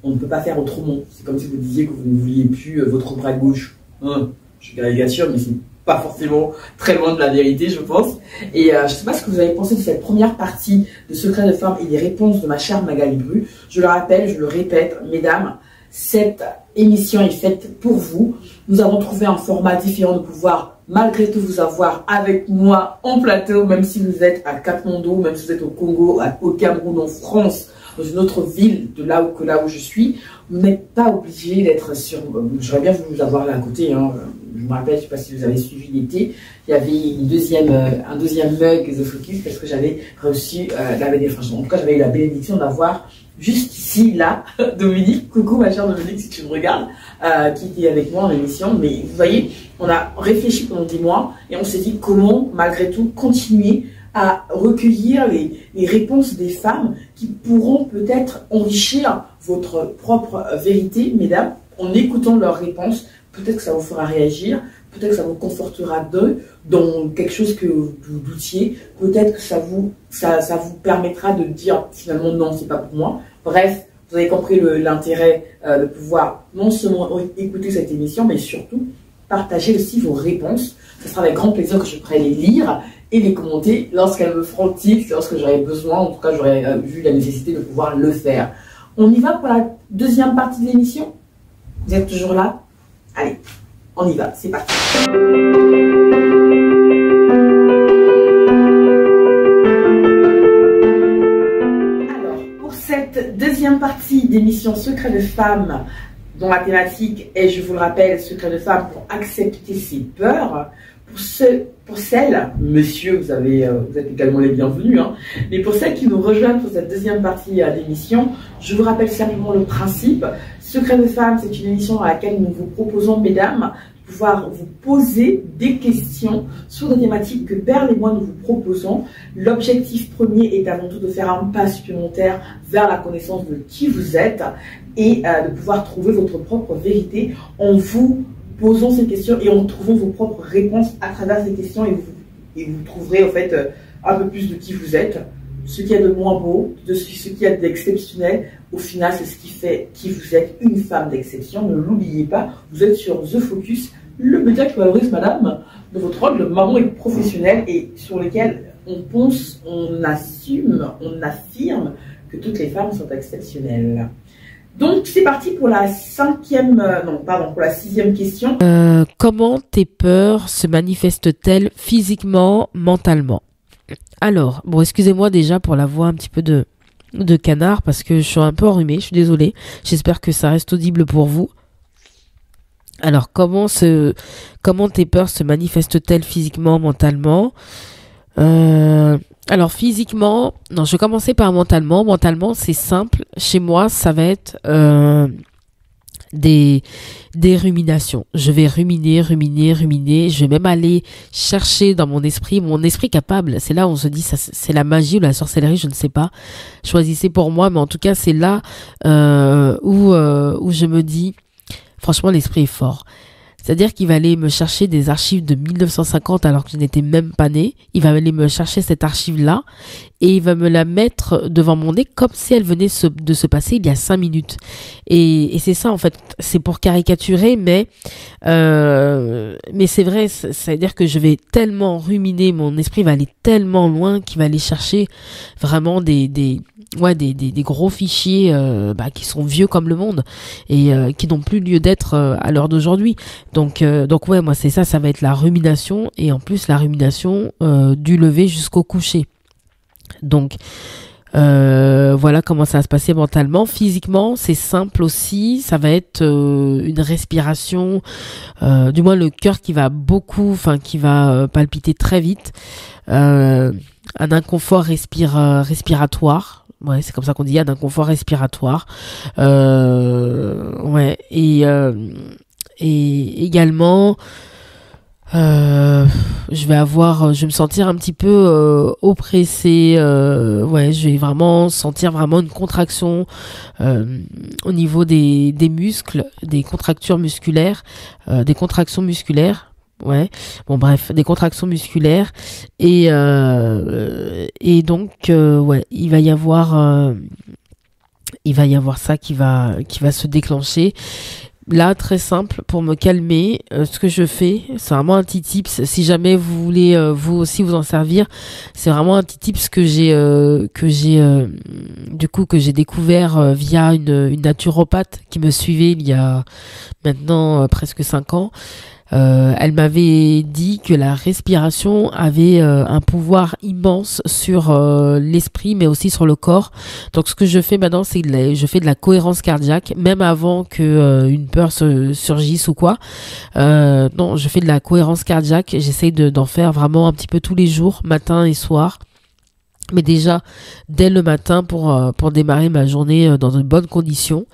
On ne peut pas faire autrement. C'est comme si vous disiez que vous ne vouliez plus votre bras gauche. Je suis caricature, mais c'est pas forcément très loin de la vérité, je pense. Et je ne sais pas ce que vous avez pensé de cette première partie de Secrets de Femmes et des réponses de ma chère Magali Bru. Je le rappelle, je le répète, mesdames, cette émission est faite pour vous. Nous avons trouvé un format différent de pouvoir malgré tout vous avoir avec moi en plateau, même si vous êtes à Katmandou, même si vous êtes au Congo, au Cameroun, en France, dans une autre ville de là où je suis. Vous n'êtes pas obligé d'être sur... J'aurais bien voulu vous avoir là à côté. Hein. Je me rappelle, je ne sais pas si vous avez suivi l'été, il y avait un deuxième mug The Focus parce que j'avais reçu la bénédiction. En tout cas, j'avais eu la bénédiction d'avoir juste ici, là, Dominique. Coucou ma chère Dominique, si tu me regardes, qui était avec moi en émission. Mais vous voyez, on a réfléchi pendant 10 mois et on s'est dit comment, malgré tout, continuer à recueillir les réponses des femmes qui pourront peut-être enrichir votre propre vérité, mesdames, en écoutant leurs réponses. Peut-être que ça vous fera réagir, peut-être que ça vous confortera dans quelque chose que vous doutiez, peut-être que ça vous permettra de dire finalement non, c'est pas pour moi. Bref, vous avez compris l'intérêt de pouvoir non seulement écouter cette émission, mais surtout partager aussi vos réponses. Ce sera avec grand plaisir que je pourrai les lire et les commenter lorsqu'elles me feront tilt, lorsque j'aurai besoin, en tout cas j'aurai vu la nécessité de pouvoir le faire. On y va pour la deuxième partie de l'émission? Vous êtes toujours là? Allez, on y va, c'est parti. Alors, pour cette deuxième partie d'émission Secrets de Femmes, dont la thématique est, je vous le rappelle, Secrets de Femmes pour accepter ses peurs, pour celles, monsieur, vous êtes également les bienvenus, hein, mais pour celles qui nous rejoignent pour cette deuxième partie d'émission, je vous rappelle simplement le principe. Secrets de Femmes, c'est une émission dans laquelle nous vous proposons, mesdames, de pouvoir vous poser des questions sur des thématiques que Perle et moi nous vous proposons. L'objectif premier est avant tout de faire un pas supplémentaire vers la connaissance de qui vous êtes et de pouvoir trouver votre propre vérité en vous posons ces questions et en trouvant vos propres réponses à travers ces questions et vous trouverez en fait un peu plus de qui vous êtes, ce qu'il y a de moins beau, de ce qu'il y a d'exceptionnel. Au final, c'est ce qui fait qui vous êtes, une femme d'exception. Ne l'oubliez pas, vous êtes sur The Focus, le média qui valorise, madame, de votre rôle de maman et professionnelle et sur lequel on pense, on assume, on affirme que toutes les femmes sont exceptionnelles. Donc, c'est parti pour la pour la sixième question. Comment tes peurs se manifestent-elles physiquement, mentalement? Alors, bon, excusez-moi déjà pour la voix un petit peu de canard parce que je suis un peu enrhumée, je suis désolée. J'espère que ça reste audible pour vous. Alors, comment tes peurs se manifestent-elles physiquement, mentalement? Alors physiquement, non, je vais commencer par mentalement. Mentalement, c'est simple. Chez moi, ça va être des ruminations. Je vais ruminer. Je vais même aller chercher dans mon esprit capable. C'est là où on se dit, ça, c'est la magie ou la sorcellerie, je ne sais pas. Choisissez pour moi, mais en tout cas, c'est là où je me dis, franchement, l'esprit est fort. C'est-à-dire qu'il va aller me chercher des archives de 1950 alors que je n'étais même pas née. Il va aller me chercher cette archive-là et il va me la mettre devant mon nez comme si elle venait de se passer il y a 5 minutes. Et c'est ça, en fait. C'est pour caricaturer, mais c'est vrai. C'est-à-dire que je vais tellement ruminer, mon esprit va aller tellement loin qu'il va aller chercher vraiment des gros fichiers qui sont vieux comme le monde et qui n'ont plus lieu d'être à l'heure d'aujourd'hui. Donc ouais, moi c'est ça va être la rumination et en plus la rumination du lever jusqu'au coucher. Donc voilà comment ça va se passer mentalement. Physiquement, c'est simple aussi, ça va être une respiration, du moins le cœur qui va palpiter très vite, un inconfort respiratoire. Ouais, c'est comme ça qu'on dit, un inconfort respiratoire. Ouais, et également je vais me sentir un petit peu oppressée. Ouais, je vais vraiment sentir vraiment une contraction au niveau des muscles, des contractures musculaires, des contractions musculaires. Ouais, bon bref, des contractions musculaires et donc ouais, il va y avoir ça qui va se déclencher. Là, très simple, pour me calmer, ce que je fais, c'est vraiment un petit tips. Si jamais vous voulez vous aussi vous en servir, c'est vraiment un petit tips que j'ai découvert via une naturopathe qui me suivait il y a maintenant presque 5 ans. Elle m'avait dit que la respiration avait un pouvoir immense sur l'esprit, mais aussi sur le corps. Donc, ce que je fais maintenant, c'est que je fais de la cohérence cardiaque, même avant que une peur surgisse ou quoi. Non, je fais de la cohérence cardiaque. J'essaye d'en faire vraiment un petit peu tous les jours, matin et soir. Mais déjà dès le matin pour démarrer ma journée dans de bonnes conditions.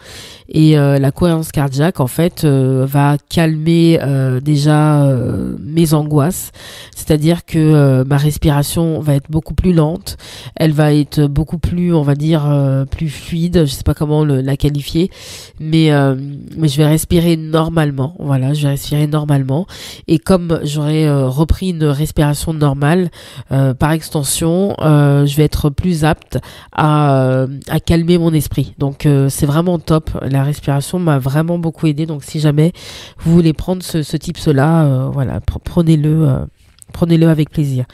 Et la cohérence cardiaque en fait va calmer déjà mes angoisses, c'est-à-dire que ma respiration va être beaucoup plus lente, elle va être beaucoup plus, on va dire, plus fluide, je sais pas comment la qualifier, mais je vais respirer normalement. Voilà, je vais respirer normalement, et comme j'aurai repris une respiration normale, par extension je vais être plus apte à calmer mon esprit. Donc c'est vraiment top. La respiration m'a vraiment beaucoup aidé. Donc si jamais vous voulez prendre ce tips-là, voilà, prenez-le avec plaisir.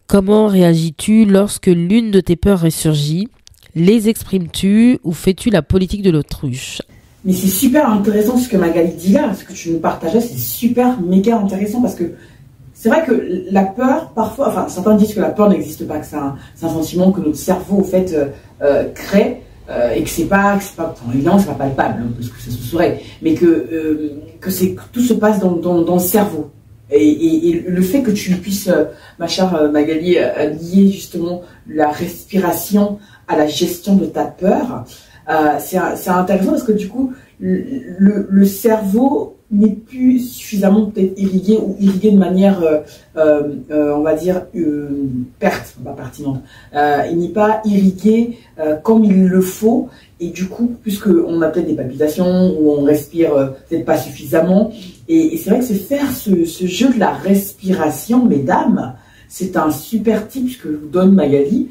Comment réagis-tu lorsque l'une de tes peurs ressurgit? Les exprimes-tu ou fais-tu la politique de l'autruche? Mais c'est super intéressant ce que Magali dit là, ce que tu nous partageais, c'est super méga intéressant parce que c'est vrai que la peur, parfois, enfin certains disent que la peur n'existe pas, que c'est un sentiment que notre cerveau au fait crée et que c'est pas évidemment c'est pas palpable hein, parce que ça se saurait, mais que tout se passe dans le cerveau. Et le fait que tu puisses, ma chère Magali, lier justement la respiration à la gestion de ta peur, c'est intéressant parce que du coup le cerveau n'est plus suffisamment peut-être irrigué ou irrigué de manière, on va dire, pas pertinente. Il n'est pas irrigué comme il le faut, et du coup, puisqu'on a peut-être des palpitations ou on respire peut-être pas suffisamment, et c'est vrai que c'est faire ce jeu de la respiration, mesdames, c'est un super tip que vous donne Magali.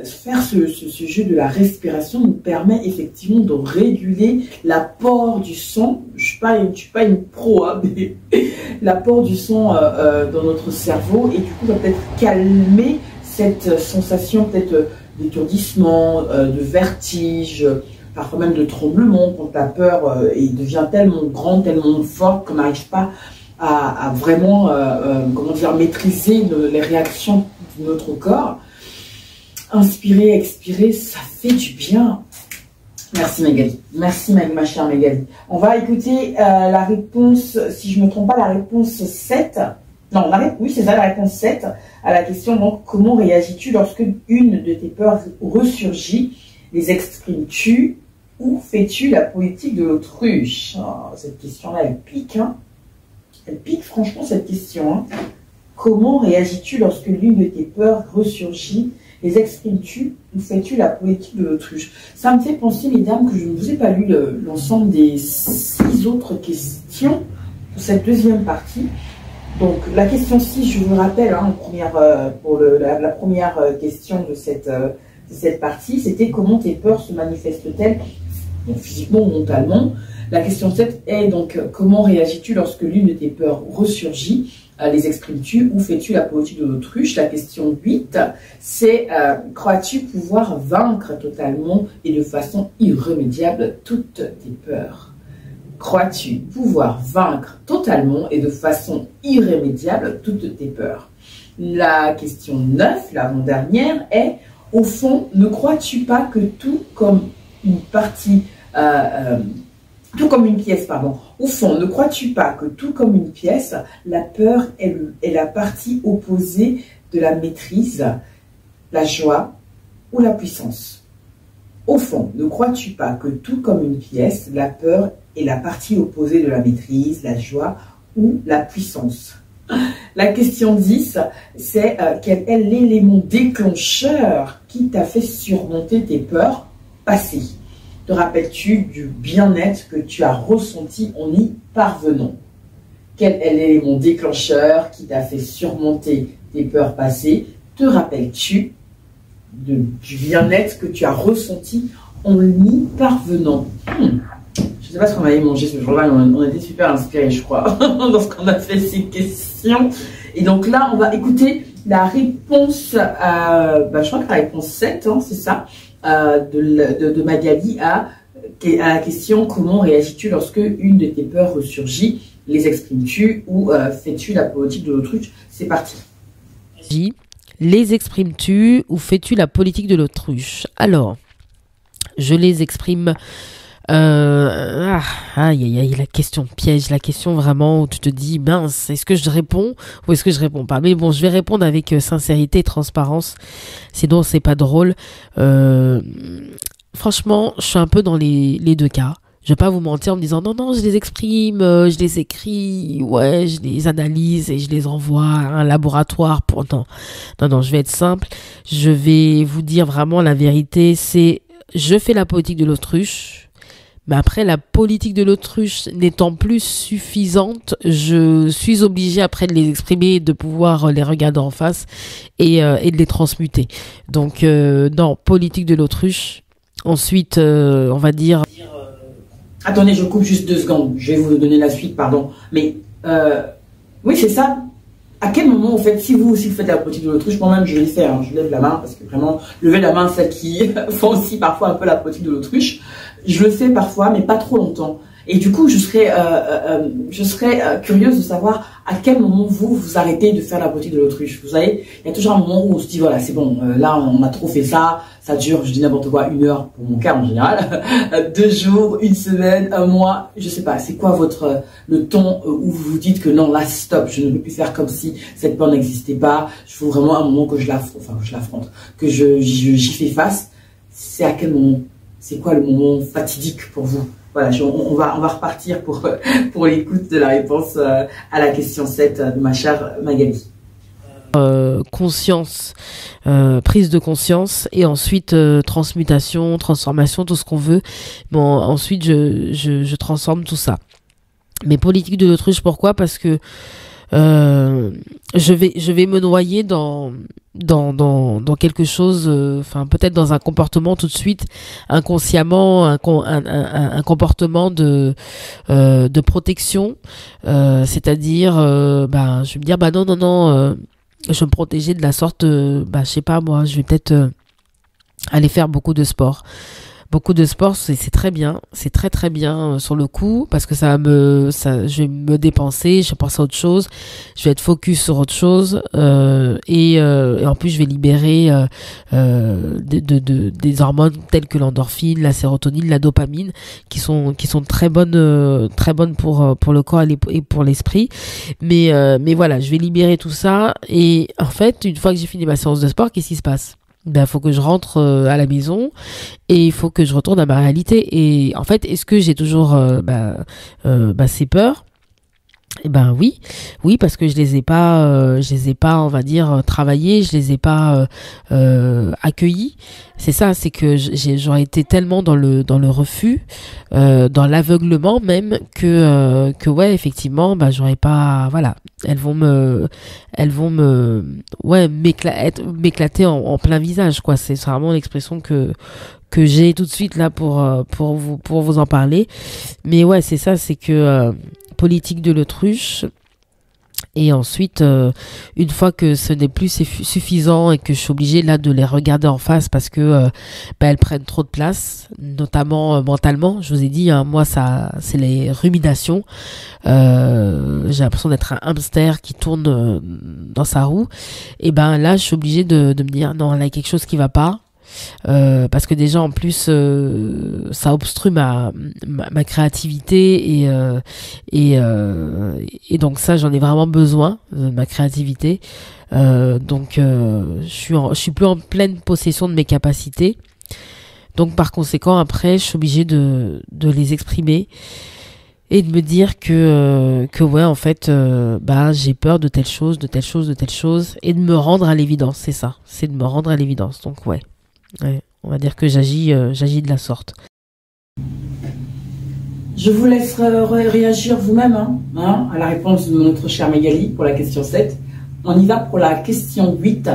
Faire ce jeu de la respiration nous permet effectivement de réguler l'apport du sang. Je suis pas une pro, hein, mais l'apport du sang dans notre cerveau, et du coup va peut-être calmer cette sensation peut-être d'étourdissement, de vertige, parfois même de tremblement quand la peur devient tellement grande, tellement forte qu'on n'arrive pas à vraiment comment dire, maîtriser les réactions de notre corps. Inspirer, expirer, ça fait du bien. Merci Magali. Merci ma chère Magali. On va écouter la réponse, si je ne me trompe pas, la réponse 7. Non, oui, c'est ça, la réponse 7 à la question, donc, comment réagis-tu lorsque une de tes peurs ressurgit? Les exprimes-tu ou fais-tu la politique de l'autruche? Oh, cette question-là, elle pique, hein. Elle pique franchement cette question, hein. Comment réagis-tu lorsque l'une de tes peurs ressurgit? Les exprimes-tu ou fais-tu la politique de l'autruche? Ça me fait penser, mesdames, que je ne vous ai pas lu l'ensemble des 6 autres questions pour cette deuxième partie. Donc, la question 6, je vous le rappelle, hein, pour la première question de cette partie, c'était comment tes peurs se manifestent-elles, donc physiquement ou mentalement. La question 7 est donc comment réagis-tu lorsque l'une de tes peurs ressurgit? Les exprimes-tu ou fais-tu la politique de l'autruche? La question 8, c'est crois-tu pouvoir vaincre totalement et de façon irrémédiable toutes tes peurs? Crois-tu pouvoir vaincre totalement et de façon irrémédiable toutes tes peurs? La question 9, l'avant-dernière, est au fond, ne crois-tu pas que tout comme une pièce, pardon. Au fond, ne crois-tu pas que tout comme une pièce, la peur est la partie opposée de la maîtrise, la joie ou la puissance? Au fond, ne crois-tu pas que tout comme une pièce, la peur est la partie opposée de la maîtrise, la joie ou la puissance? La question 10, c'est quel est l'élément déclencheur qui t'a fait surmonter tes peurs passées? Te rappelles-tu du bien-être que tu as ressenti en y parvenant? Quel est l'élément déclencheur qui t'a fait surmonter tes peurs passées? Te rappelles-tu du bien-être que tu as ressenti en y parvenant? Je ne sais pas ce qu'on avait mangé ce jour-là, on était super inspirés, je crois, dans ce qu'on a fait ces questions. Et donc là, on va écouter la réponse, je crois que la réponse 7, hein, c'est ça, de Magali à la question: comment réagis-tu lorsque une de tes peurs ressurgit? Les exprimes-tu ou fais-tu la politique de l'autruche? C'est parti. Les exprimes-tu ou fais-tu la politique de l'autruche? Alors, je les exprime. La question piège, la question vraiment où tu te dis mince, est-ce que je réponds ou est-ce que je réponds pas? Mais bon, je vais répondre avec sincérité et transparence, sinon c'est pas drôle. Franchement, je suis un peu dans les deux cas. Je vais pas vous mentir en me disant non, je les exprime, je les écris, ouais, je les analyse et je les envoie à un laboratoire pour... Non, je vais être simple. Je vais vous dire vraiment la vérité, c'est je fais la politique de l'autruche. Mais après, la politique de l'autruche n'étant plus suffisante, je suis obligée après de les exprimer et de pouvoir les regarder en face et de les transmuter. Donc, non, politique de l'autruche. Ensuite, on va dire... Attendez, je coupe juste 2 secondes. Je vais vous donner la suite, pardon. Mais, oui, c'est ça. À quel moment, en fait, si vous aussi faites la politique de l'autruche, moi-même, je l'ai fait, hein, je lève la main, parce que vraiment, lever la main, celles qui font aussi parfois un peu la politique de l'autruche, je le fais parfois, mais pas trop longtemps. Et du coup, je serais curieuse de savoir à quel moment vous arrêtez de faire la politique de l'autruche. Vous savez, il y a toujours un moment où on se dit, voilà, c'est bon, là, on a trop fait ça dure, je dis n'importe quoi, 1 heure pour mon cas en général, 2 jours, 1 semaine, 1 mois, je sais pas, c'est quoi le ton où vous vous dites que non, là, stop, je ne peux plus faire comme si cette peur n'existait pas, il faut vraiment un moment que je l'affronte, que j'y fais face. C'est à quel moment? C'est quoi le moment fatidique pour vous? Voilà, on va repartir pour l'écoute de la réponse à la question 7 de ma chère Magali. Conscience, prise de conscience et ensuite transmutation, transformation, tout ce qu'on veut. Bon, ensuite je transforme tout ça. Mais politique de l'autruche, pourquoi? Parce que je vais me noyer dans quelque chose, enfin peut-être dans un comportement tout de suite inconsciemment, un comportement de protection, c'est-à-dire je vais me dire non, je vais me protéger de la sorte, je sais pas moi, je vais peut-être aller faire beaucoup de sport. Beaucoup de sport, c'est très bien, c'est très très bien sur le coup, parce que je vais me dépenser, je vais penser à autre chose, je vais être focus sur autre chose, et en plus je vais libérer des hormones telles que l'endorphine, la sérotonine, la dopamine, qui sont très bonnes pour le corps et pour l'esprit. Mais voilà, je vais libérer tout ça, et en fait, une fois que j'ai fini ma séance de sport, qu'est-ce qui se passe? Faut que je rentre à la maison et il faut que je retourne à ma réalité. Et en fait, est-ce que j'ai toujours ces peurs? Eh ben oui, parce que je les ai pas, on va dire, travaillées, je les ai pas accueillies. C'est ça, c'est que j'aurais été tellement dans le refus, dans l'aveuglement même, que ouais, effectivement, j'aurais pas, voilà, elles vont m'éclater en plein visage, quoi. C'est vraiment l'expression que j'ai tout de suite là pour vous en parler. Mais ouais, c'est ça, c'est que politique de l'autruche. Et ensuite, une fois que ce n'est plus suffisant et que je suis obligée là de les regarder en face parce que elles prennent trop de place, notamment mentalement. Je vous ai dit, hein, moi c'est les ruminations. J'ai l'impression d'être un hamster qui tourne dans sa roue. Et là, je suis obligée de me dire non, là il y a quelque chose qui va pas. Parce que déjà en plus ça obstrue ma créativité et donc ça j'en ai vraiment besoin de ma créativité, donc je suis plus en pleine possession de mes capacités, donc par conséquent après je suis obligée de les exprimer et de me dire que ouais, en fait, bah, j'ai peur de telle chose, de telle chose, de telle chose, et de me rendre à l'évidence, c'est ça, c'est de me rendre à l'évidence. Donc ouais, on va dire que j'agis de la sorte. Je vous laisse réagir vous-même à la réponse de notre chère Magali pour la question 7. On y va pour la question 8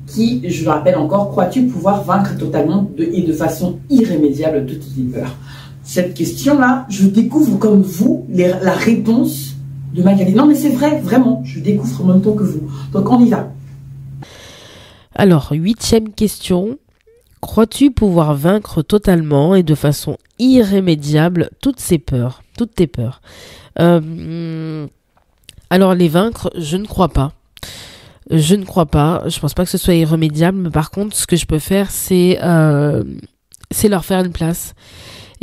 qui, je le rappelle encore, crois-tu pouvoir vaincre totalement et de façon irrémédiable toutes tes peurs? Cette question-là, je découvre comme vous la réponse de Magali. Non mais c'est vrai, vraiment, je découvre en même temps que vous. Donc on y va. Alors, 8e question. Crois-tu pouvoir vaincre totalement et de façon irrémédiable toutes tes peurs? Alors les vaincre, je ne crois pas. Je ne crois pas. Je pense pas que ce soit irrémédiable. Mais par contre, ce que je peux faire, c'est leur faire une place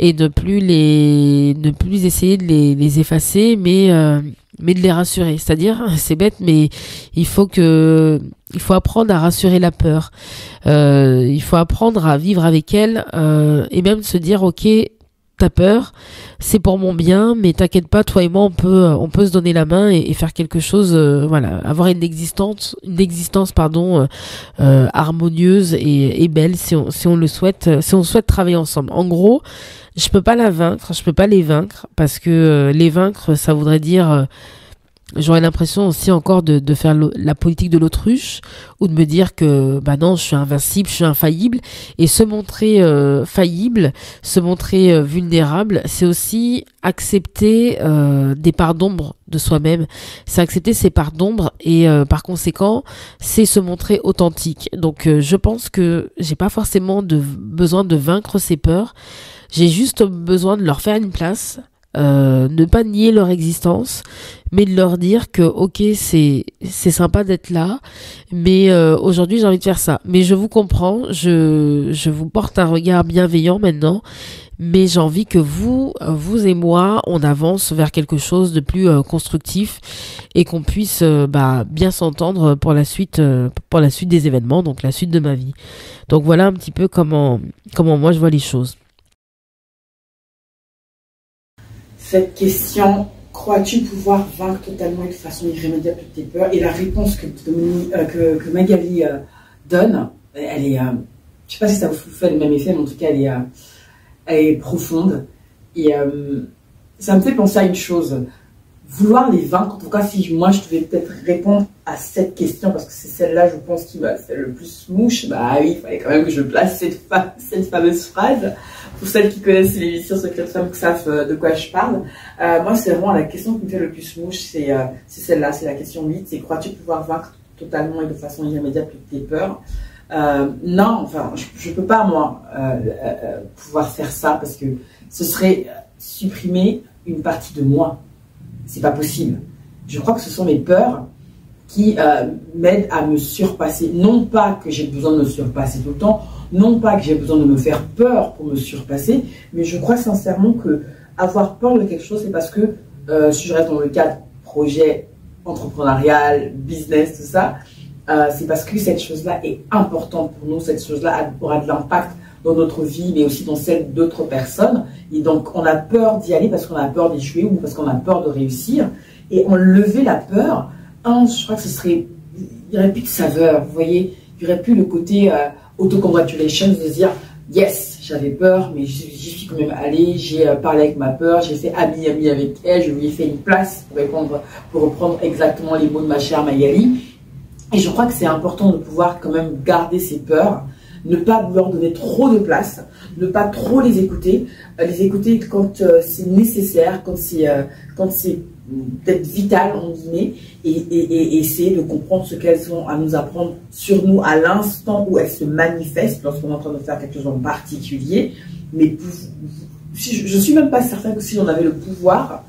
et ne plus essayer de les effacer, mais de les rassurer. C'est-à-dire, c'est bête, mais il faut apprendre à rassurer la peur. Il faut apprendre à vivre avec elle et même se dire, ok, t'as peur, c'est pour mon bien, mais t'inquiète pas, toi et moi, on peut se donner la main et faire quelque chose, voilà, avoir une existence, harmonieuse et belle si on le souhaite, si on souhaite travailler ensemble. En gros, je peux pas les vaincre parce que les vaincre, ça voudrait dire j'aurais l'impression aussi encore de faire la politique de l'autruche ou de me dire que bah non, je suis invincible, je suis infaillible. Et se montrer faillible, se montrer vulnérable, c'est aussi accepter des parts d'ombre de soi-même. C'est accepter ces parts d'ombre et par conséquent, c'est se montrer authentique. Donc je pense que j'ai pas forcément besoin de vaincre ces peurs. J'ai juste besoin de leur faire une place. Ne pas nier leur existence, mais de leur dire que ok, c'est sympa d'être là, mais aujourd'hui j'ai envie de faire ça. Mais je vous comprends, je vous porte un regard bienveillant maintenant, mais j'ai envie que vous et moi, on avance vers quelque chose de plus constructif et qu'on puisse bien s'entendre pour la suite des événements, donc la suite de ma vie. Donc voilà un petit peu comment moi je vois les choses. Cette question, crois-tu pouvoir vaincre totalement et de façon irrémédiable toutes tes peurs? Et la réponse que Magali donne, elle est, je ne sais pas si ça vous fait le même effet, mais en tout cas, elle est profonde. Et ça me fait penser à une chose. Vouloir les vaincre, en tout cas, si moi je devais peut-être répondre à cette question, parce que c'est celle-là, je pense, qui m'a fait le plus mouche, bah oui, il fallait quand même que je place cette fameuse phrase. Pour celles qui connaissent l'émission Secret de Femme, qui savent de quoi je parle. Moi, c'est vraiment la question qui me fait le plus mouche, c'est celle-là, c'est la question 8, c'est crois-tu pouvoir vaincre totalement et de façon irrémédiable toutes tes peurs? Non, enfin, je peux pas, moi, pouvoir faire ça, parce que ce serait supprimer une partie de moi. C'est pas possible. Je crois que ce sont mes peurs qui m'aident à me surpasser. Non pas que j'ai besoin de me surpasser tout le temps, non pas que j'ai besoin de me faire peur pour me surpasser, mais je crois sincèrement que avoir peur de quelque chose, c'est parce que, si je reste dans le cadre projet entrepreneurial, business, tout ça, c'est parce que cette chose-là est importante pour nous, cette chose-là aura de l'impact dans notre vie, mais aussi dans celle d'autres personnes. Et donc, on a peur d'y aller parce qu'on a peur d'échouer ou parce qu'on a peur de réussir. Et enlever la peur, je crois que il n'y aurait plus de saveur, vous voyez. Il n'y aurait plus le côté auto-congratulations, de dire yes, j'avais peur, mais j'y suis quand même allée, j'ai parlé avec ma peur, j'ai fait ami avec elle, je lui ai fait une place pour reprendre exactement les mots de ma chère Magali. Et je crois que c'est important de pouvoir quand même garder ses peurs, ne pas leur donner trop de place, ne pas trop les écouter quand c'est nécessaire, quand c'est peut-être vital, en guillemets, et essayer de comprendre ce qu'elles ont à nous apprendre sur nous à l'instant où elles se manifestent, lorsqu'on est en train de faire quelque chose en particulier. Mais je suis même pas certain que si on avait le pouvoir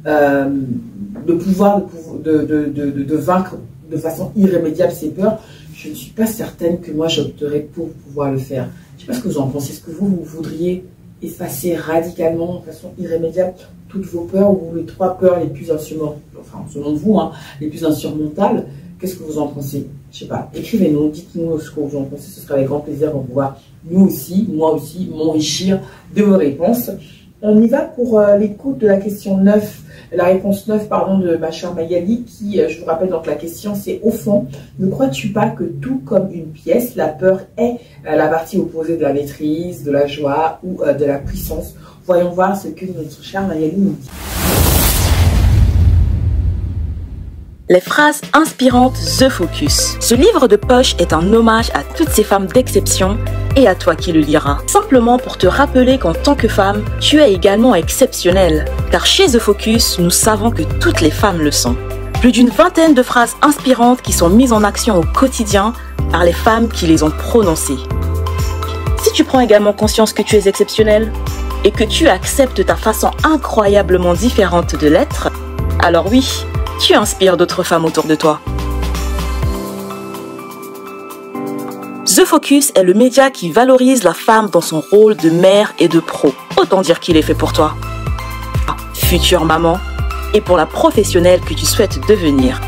de vaincre de façon irrémédiable ces peurs, je ne suis pas certaine que moi j'opterais pour pouvoir le faire. Je ne sais pas ce que vous en pensez. Est-ce que vous voudriez effacer radicalement, de façon irrémédiable, toutes vos peurs ou les 3 peurs les plus insurmontables, enfin selon vous, les plus insurmontables? Qu'est-ce que vous en pensez? Je ne sais pas. Écrivez-nous, dites-nous ce que vous en pensez. Ce sera avec grand plaisir pour pouvoir, nous aussi, moi aussi, m'enrichir de vos réponses. On y va pour l'écoute de la question 9, la réponse 9 pardon, de ma chère Magali qui, je vous rappelle donc la question c'est au fond, ne crois-tu pas que tout comme une pièce, la peur est la partie opposée de la maîtrise, de la joie ou de la puissance? Voyons voir ce que notre chère Magali nous dit. Les phrases inspirantes The Focus. Ce livre de poche est un hommage à toutes ces femmes d'exception et à toi qui le liras. Simplement pour te rappeler qu'en tant que femme, tu es également exceptionnelle. Car chez The Focus, nous savons que toutes les femmes le sont. Plus d'une vingtaine de phrases inspirantes qui sont mises en action au quotidien par les femmes qui les ont prononcées. Si tu prends également conscience que tu es exceptionnelle et que tu acceptes ta façon incroyablement différente de l'être, alors oui, tu inspires d'autres femmes autour de toi. The Focus est le média qui valorise la femme dans son rôle de mère et de pro. Autant dire qu'il est fait pour toi, future maman, et pour la professionnelle que tu souhaites devenir.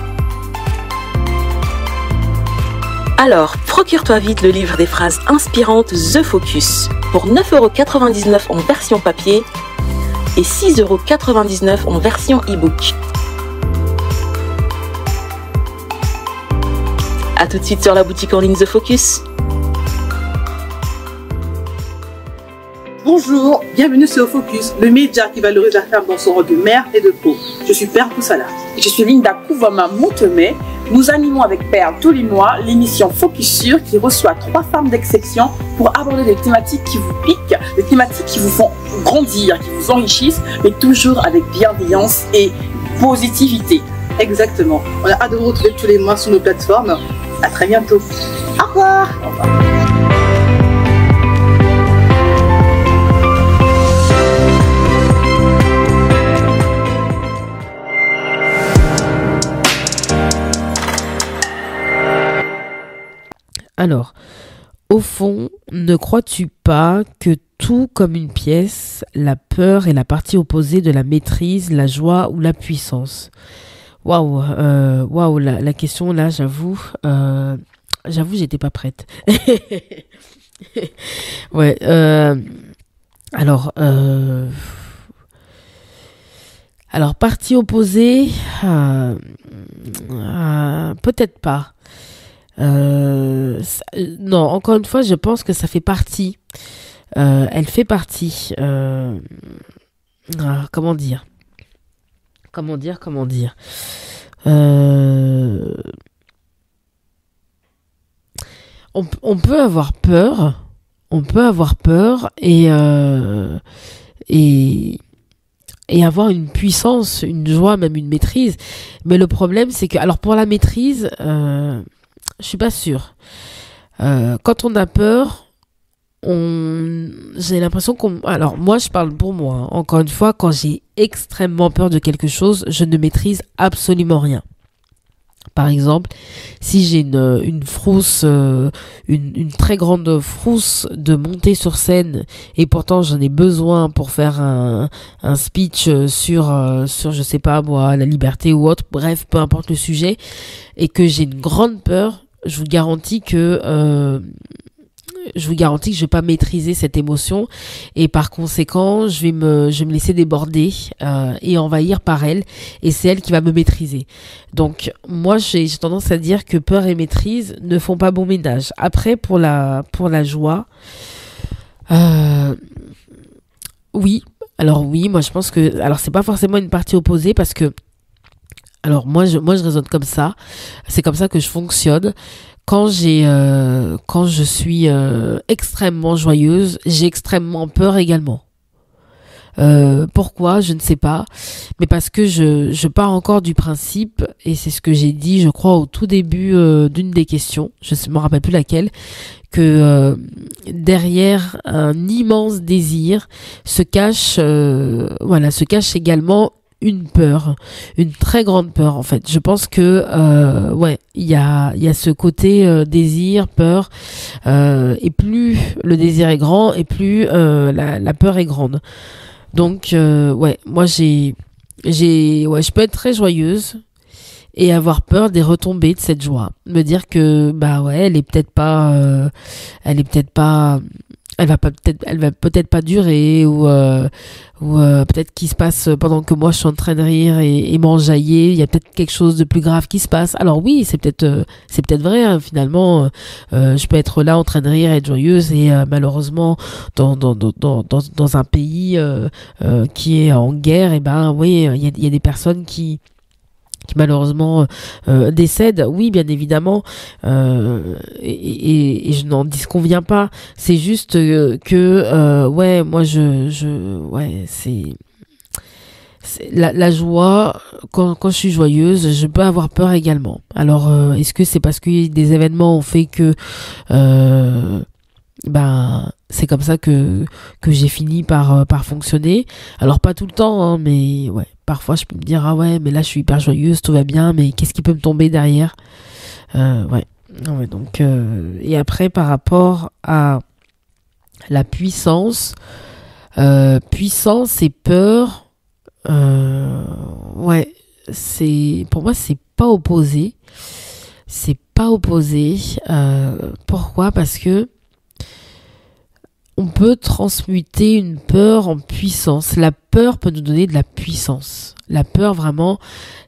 Alors, procure-toi vite le livre des phrases inspirantes The Focus pour 9,99 € en version papier et 6,99 € en version e-book. A tout de suite sur la boutique en ligne The Focus. Bonjour, bienvenue sur Focus, le média qui valorise la femme dans son rôle de mère et de pro. Je suis Père Poussala. Je suis Linda Kouvama-Montemay. Nous animons avec Père tous les mois l'émission Focus Sur qui reçoit 3 femmes d'exception pour aborder des thématiques qui vous piquent, des thématiques qui vous font grandir, qui vous enrichissent, mais toujours avec bienveillance et positivité. Exactement. On a hâte de vous retrouver tous les mois sur nos plateformes. À très bientôt. Au revoir. Au revoir. Alors, au fond, ne crois-tu pas que tout comme une pièce, la peur est la partie opposée de la maîtrise, la joie ou la puissance? Waouh, la question là, j'avoue, j'étais pas prête. Ouais, alors, partie opposée, peut-être pas. Non, encore une fois, je pense que ça fait partie. Elle fait partie. Comment dire? On peut avoir peur. Et avoir une puissance, une joie, même une maîtrise. Mais le problème, c'est que, alors pour la maîtrise, je suis pas sûre. Quand on a peur, j'ai l'impression alors moi je parle pour moi, hein. Encore une fois, quand j'ai extrêmement peur de quelque chose, je ne maîtrise absolument rien. Par exemple, si j'ai une frousse, une très grande frousse de monter sur scène et pourtant j'en ai besoin pour faire un speech sur je sais pas moi, la liberté ou autre, bref, peu importe le sujet, et que j'ai une grande peur, je vous garantis que je vais pas maîtriser cette émotion et par conséquent je vais me laisser déborder et envahir par elle, et c'est elle qui va me maîtriser. Donc moi j'ai tendance à dire que peur et maîtrise ne font pas bon ménage. Après pour la joie, oui, moi je pense que, alors c'est pas forcément une partie opposée, parce que alors moi je raisonne comme ça, c'est comme ça que je fonctionne. Quand je suis extrêmement joyeuse, j'ai extrêmement peur également. Pourquoi? Je ne sais pas. Mais parce que je pars encore du principe, et c'est ce que j'ai dit, je crois, au tout début d'une des questions, je ne me rappelle plus laquelle, que derrière un immense désir se cache également une peur, une très grande peur en fait. Je pense que il y a ce côté désir, peur, et plus le désir est grand, et plus la peur est grande. Donc moi je peux être très joyeuse et avoir peur des retombées de cette joie, me dire que elle est peut-être pas elle va peut-être pas durer, ou peut-être qu'il se passe pendant que moi je suis en train de rire et m'enjailler, il y a peut-être quelque chose de plus grave qui se passe. Alors oui, c'est peut-être vrai, hein, finalement, je peux être là en train de rire, être joyeuse, et malheureusement dans un pays qui est en guerre, et ben oui, il y a des personnes qui malheureusement décèdent, oui, bien évidemment, et je n'en disconviens pas. C'est juste que ouais, moi ouais, c'est la joie. Quand je suis joyeuse, je peux avoir peur également. Alors est-ce que c'est parce que des événements ont fait que ben c'est comme ça que j'ai fini par fonctionner. Alors pas tout le temps, hein, mais ouais, parfois je peux me dire ah ouais, mais là je suis hyper joyeuse, tout va bien, mais qu'est-ce qui peut me tomber derrière? Ouais. Ouais, donc et après, par rapport à la puissance et peur, ouais, pour moi c'est pas opposé. Pourquoi? Parce que on peut transmuter une peur en puissance. La peur peut nous donner de la puissance. La peur, vraiment,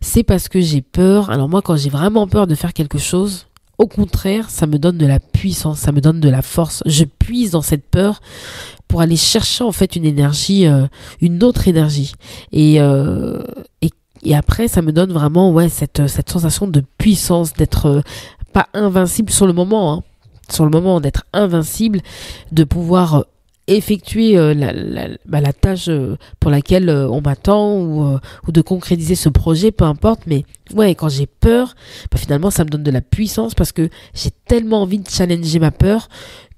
c'est parce que j'ai peur. Alors moi, quand j'ai vraiment peur de faire quelque chose, au contraire, ça me donne de la puissance, ça me donne de la force. Je puise dans cette peur pour aller chercher en fait une énergie, une autre énergie. Et après, ça me donne vraiment cette sensation de puissance, d'être pas invincible sur le moment, hein. Sur le moment, d'être invincible, de pouvoir effectuer la tâche pour laquelle on m'attend, ou de concrétiser ce projet, peu importe. Mais ouais, quand j'ai peur, finalement ça me donne de la puissance, parce que j'ai tellement envie de challenger ma peur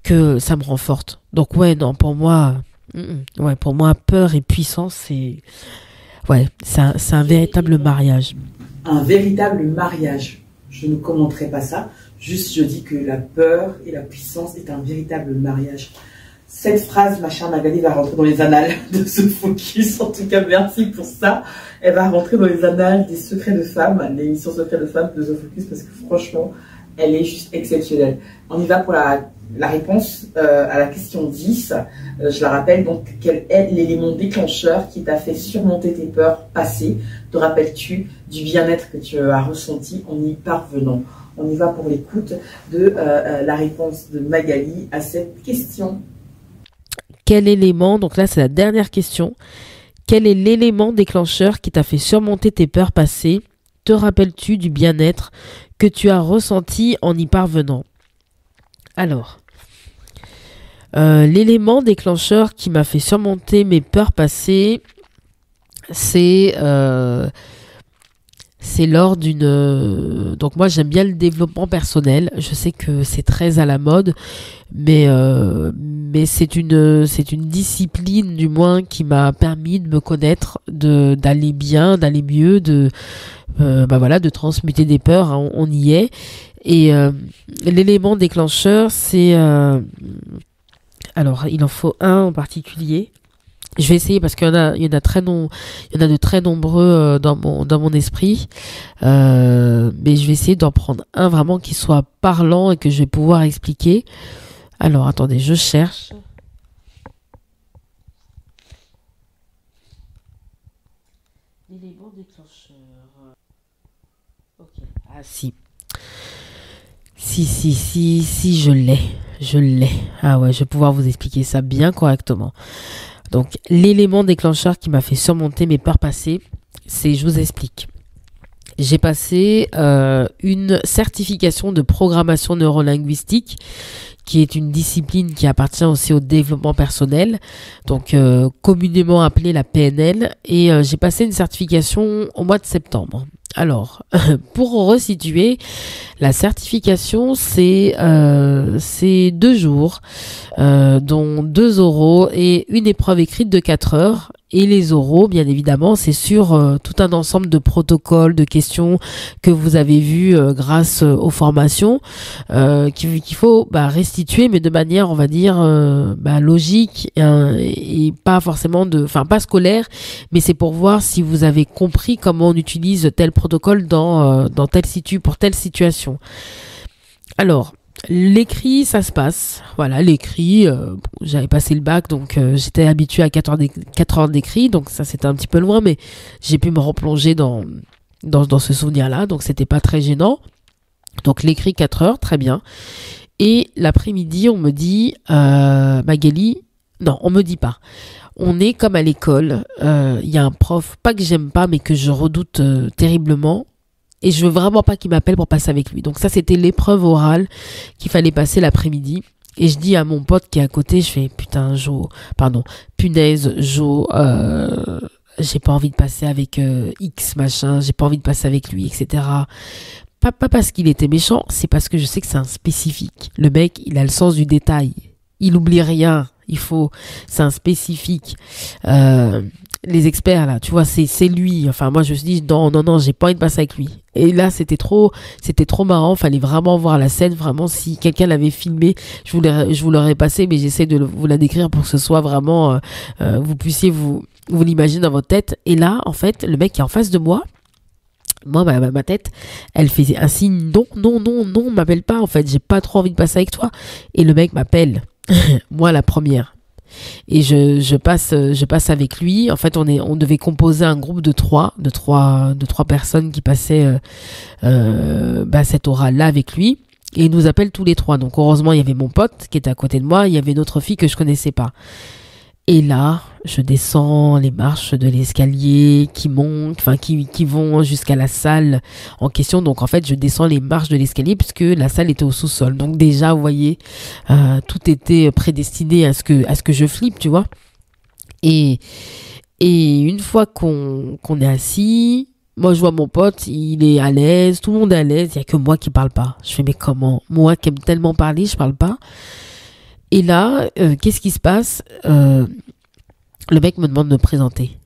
que ça me rend forte. Donc ouais, non, pour moi peur et puissance, c'est un véritable mariage. Un véritable mariage. Je ne commenterai pas ça. Juste, je dis que la peur et la puissance est un véritable mariage. Cette phrase, ma chère Magali, va rentrer dans les annales de ce focus. En tout cas, merci pour ça. Elle va rentrer dans les annales des secrets de femmes, l'émission Secrets de femmes de The Focus, parce que franchement, elle est juste exceptionnelle. On y va pour la réponse à la question 10. Je la rappelle, donc, quel est l'élément déclencheur qui t'a fait surmonter tes peurs passées? Te rappelles-tu du bien-être que tu as ressenti en y parvenant? On y va pour l'écoute de la réponse de Magali à cette question. Quel élément, donc là c'est la dernière question, quel est l'élément déclencheur qui t'a fait surmonter tes peurs passées? Te rappelles-tu du bien-être que tu as ressenti en y parvenant? Alors, l'élément déclencheur qui m'a fait surmonter mes peurs passées, c'est lors d'une... donc moi j'aime bien le développement personnel. Je sais que c'est très à la mode, mais c'est une discipline, du moins, qui m'a permis de me connaître, d'aller bien, d'aller mieux, de transmuter des peurs, hein, on y est. Et l'élément déclencheur, c'est... alors, il en faut un en particulier. Je vais essayer, parce qu'il y en a de très nombreux dans mon esprit, mais je vais essayer d'en prendre un vraiment qui soit parlant et que je vais pouvoir expliquer. Alors attendez, je cherche. L'élément déclencheur. Ok. Ah si, je l'ai. Ah ouais, je vais pouvoir vous expliquer ça bien correctement. Donc, l'élément déclencheur qui m'a fait surmonter mes peurs passées, je vous explique. J'ai passé une certification de programmation neurolinguistique, qui est une discipline qui appartient aussi au développement personnel, donc communément appelée la PNL, et j'ai passé une certification au mois de septembre. Alors, pour resituer, la certification, c'est 2 jours, dont 2 oraux et une épreuve écrite de 4 heures. Et les oraux, bien évidemment, c'est sur tout un ensemble de protocoles, de questions que vous avez vus grâce aux formations, qu'il faut restituer, mais de manière, on va dire, logique, et pas forcément pas scolaire, mais c'est pour voir si vous avez compris comment on utilise tel protocole pour telle situation. Alors, l'écrit, ça se passe. Voilà, l'écrit, j'avais passé le bac, donc j'étais habituée à 4 heures d'écrit, donc ça c'était un petit peu loin, mais j'ai pu me replonger dans ce souvenir-là, donc c'était pas très gênant. Donc l'écrit 4 heures, très bien. Et l'après-midi, on me dit, Magali, non, on me dit pas. On est comme à l'école, il y a un prof, pas que j'aime pas, mais que je redoute terriblement. Et je veux vraiment pas qu'il m'appelle pour passer avec lui. Donc ça, c'était l'épreuve orale qu'il fallait passer l'après-midi. Et je dis à mon pote qui est à côté, je fais, punaise, Jo, j'ai pas envie de passer avec X machin, j'ai pas envie de passer avec lui, etc. Pas parce qu'il était méchant, c'est parce que je sais que c'est un spécifique. Le mec, il a le sens du détail. Il oublie rien. C'est un spécifique. Les experts là, tu vois, c'est lui. Enfin, moi je me suis dit non, j'ai pas envie de passer avec lui. Et là, c'était trop marrant. Fallait vraiment voir la scène. Vraiment, si quelqu'un l'avait filmé, je vous l'aurais passé, mais j'essaie de vous la décrire pour que ce soit vraiment, vous puissiez vous l'imaginer dans votre tête. Et là, en fait, le mec qui est en face de moi, ma tête, elle faisait un signe non, m'appelle pas. En fait, j'ai pas trop envie de passer avec toi. Et le mec m'appelle, moi la première. Et je passe avec lui. En fait, on devait composer un groupe de trois personnes qui passaient cet oral-là avec lui. Et il nous appelle tous les trois. Donc heureusement, il y avait mon pote qui était à côté de moi. Il y avait une autre fille que je connaissais pas. Et là, je descends les marches de l'escalier qui montent, qui vont jusqu'à la salle en question. Donc en fait, je descends les marches de l'escalier puisque la salle était au sous-sol. Donc déjà, vous voyez, tout était prédestiné à ce que je flippe, tu vois. Et une fois qu'on est assis, moi je vois mon pote, il est à l'aise, tout le monde est à l'aise, il y a que moi qui parle pas. Je fais mais comment? Moi qui aime tellement parler, je parle pas. Et là, qu'est-ce qui se passe? Le mec me demande de me présenter.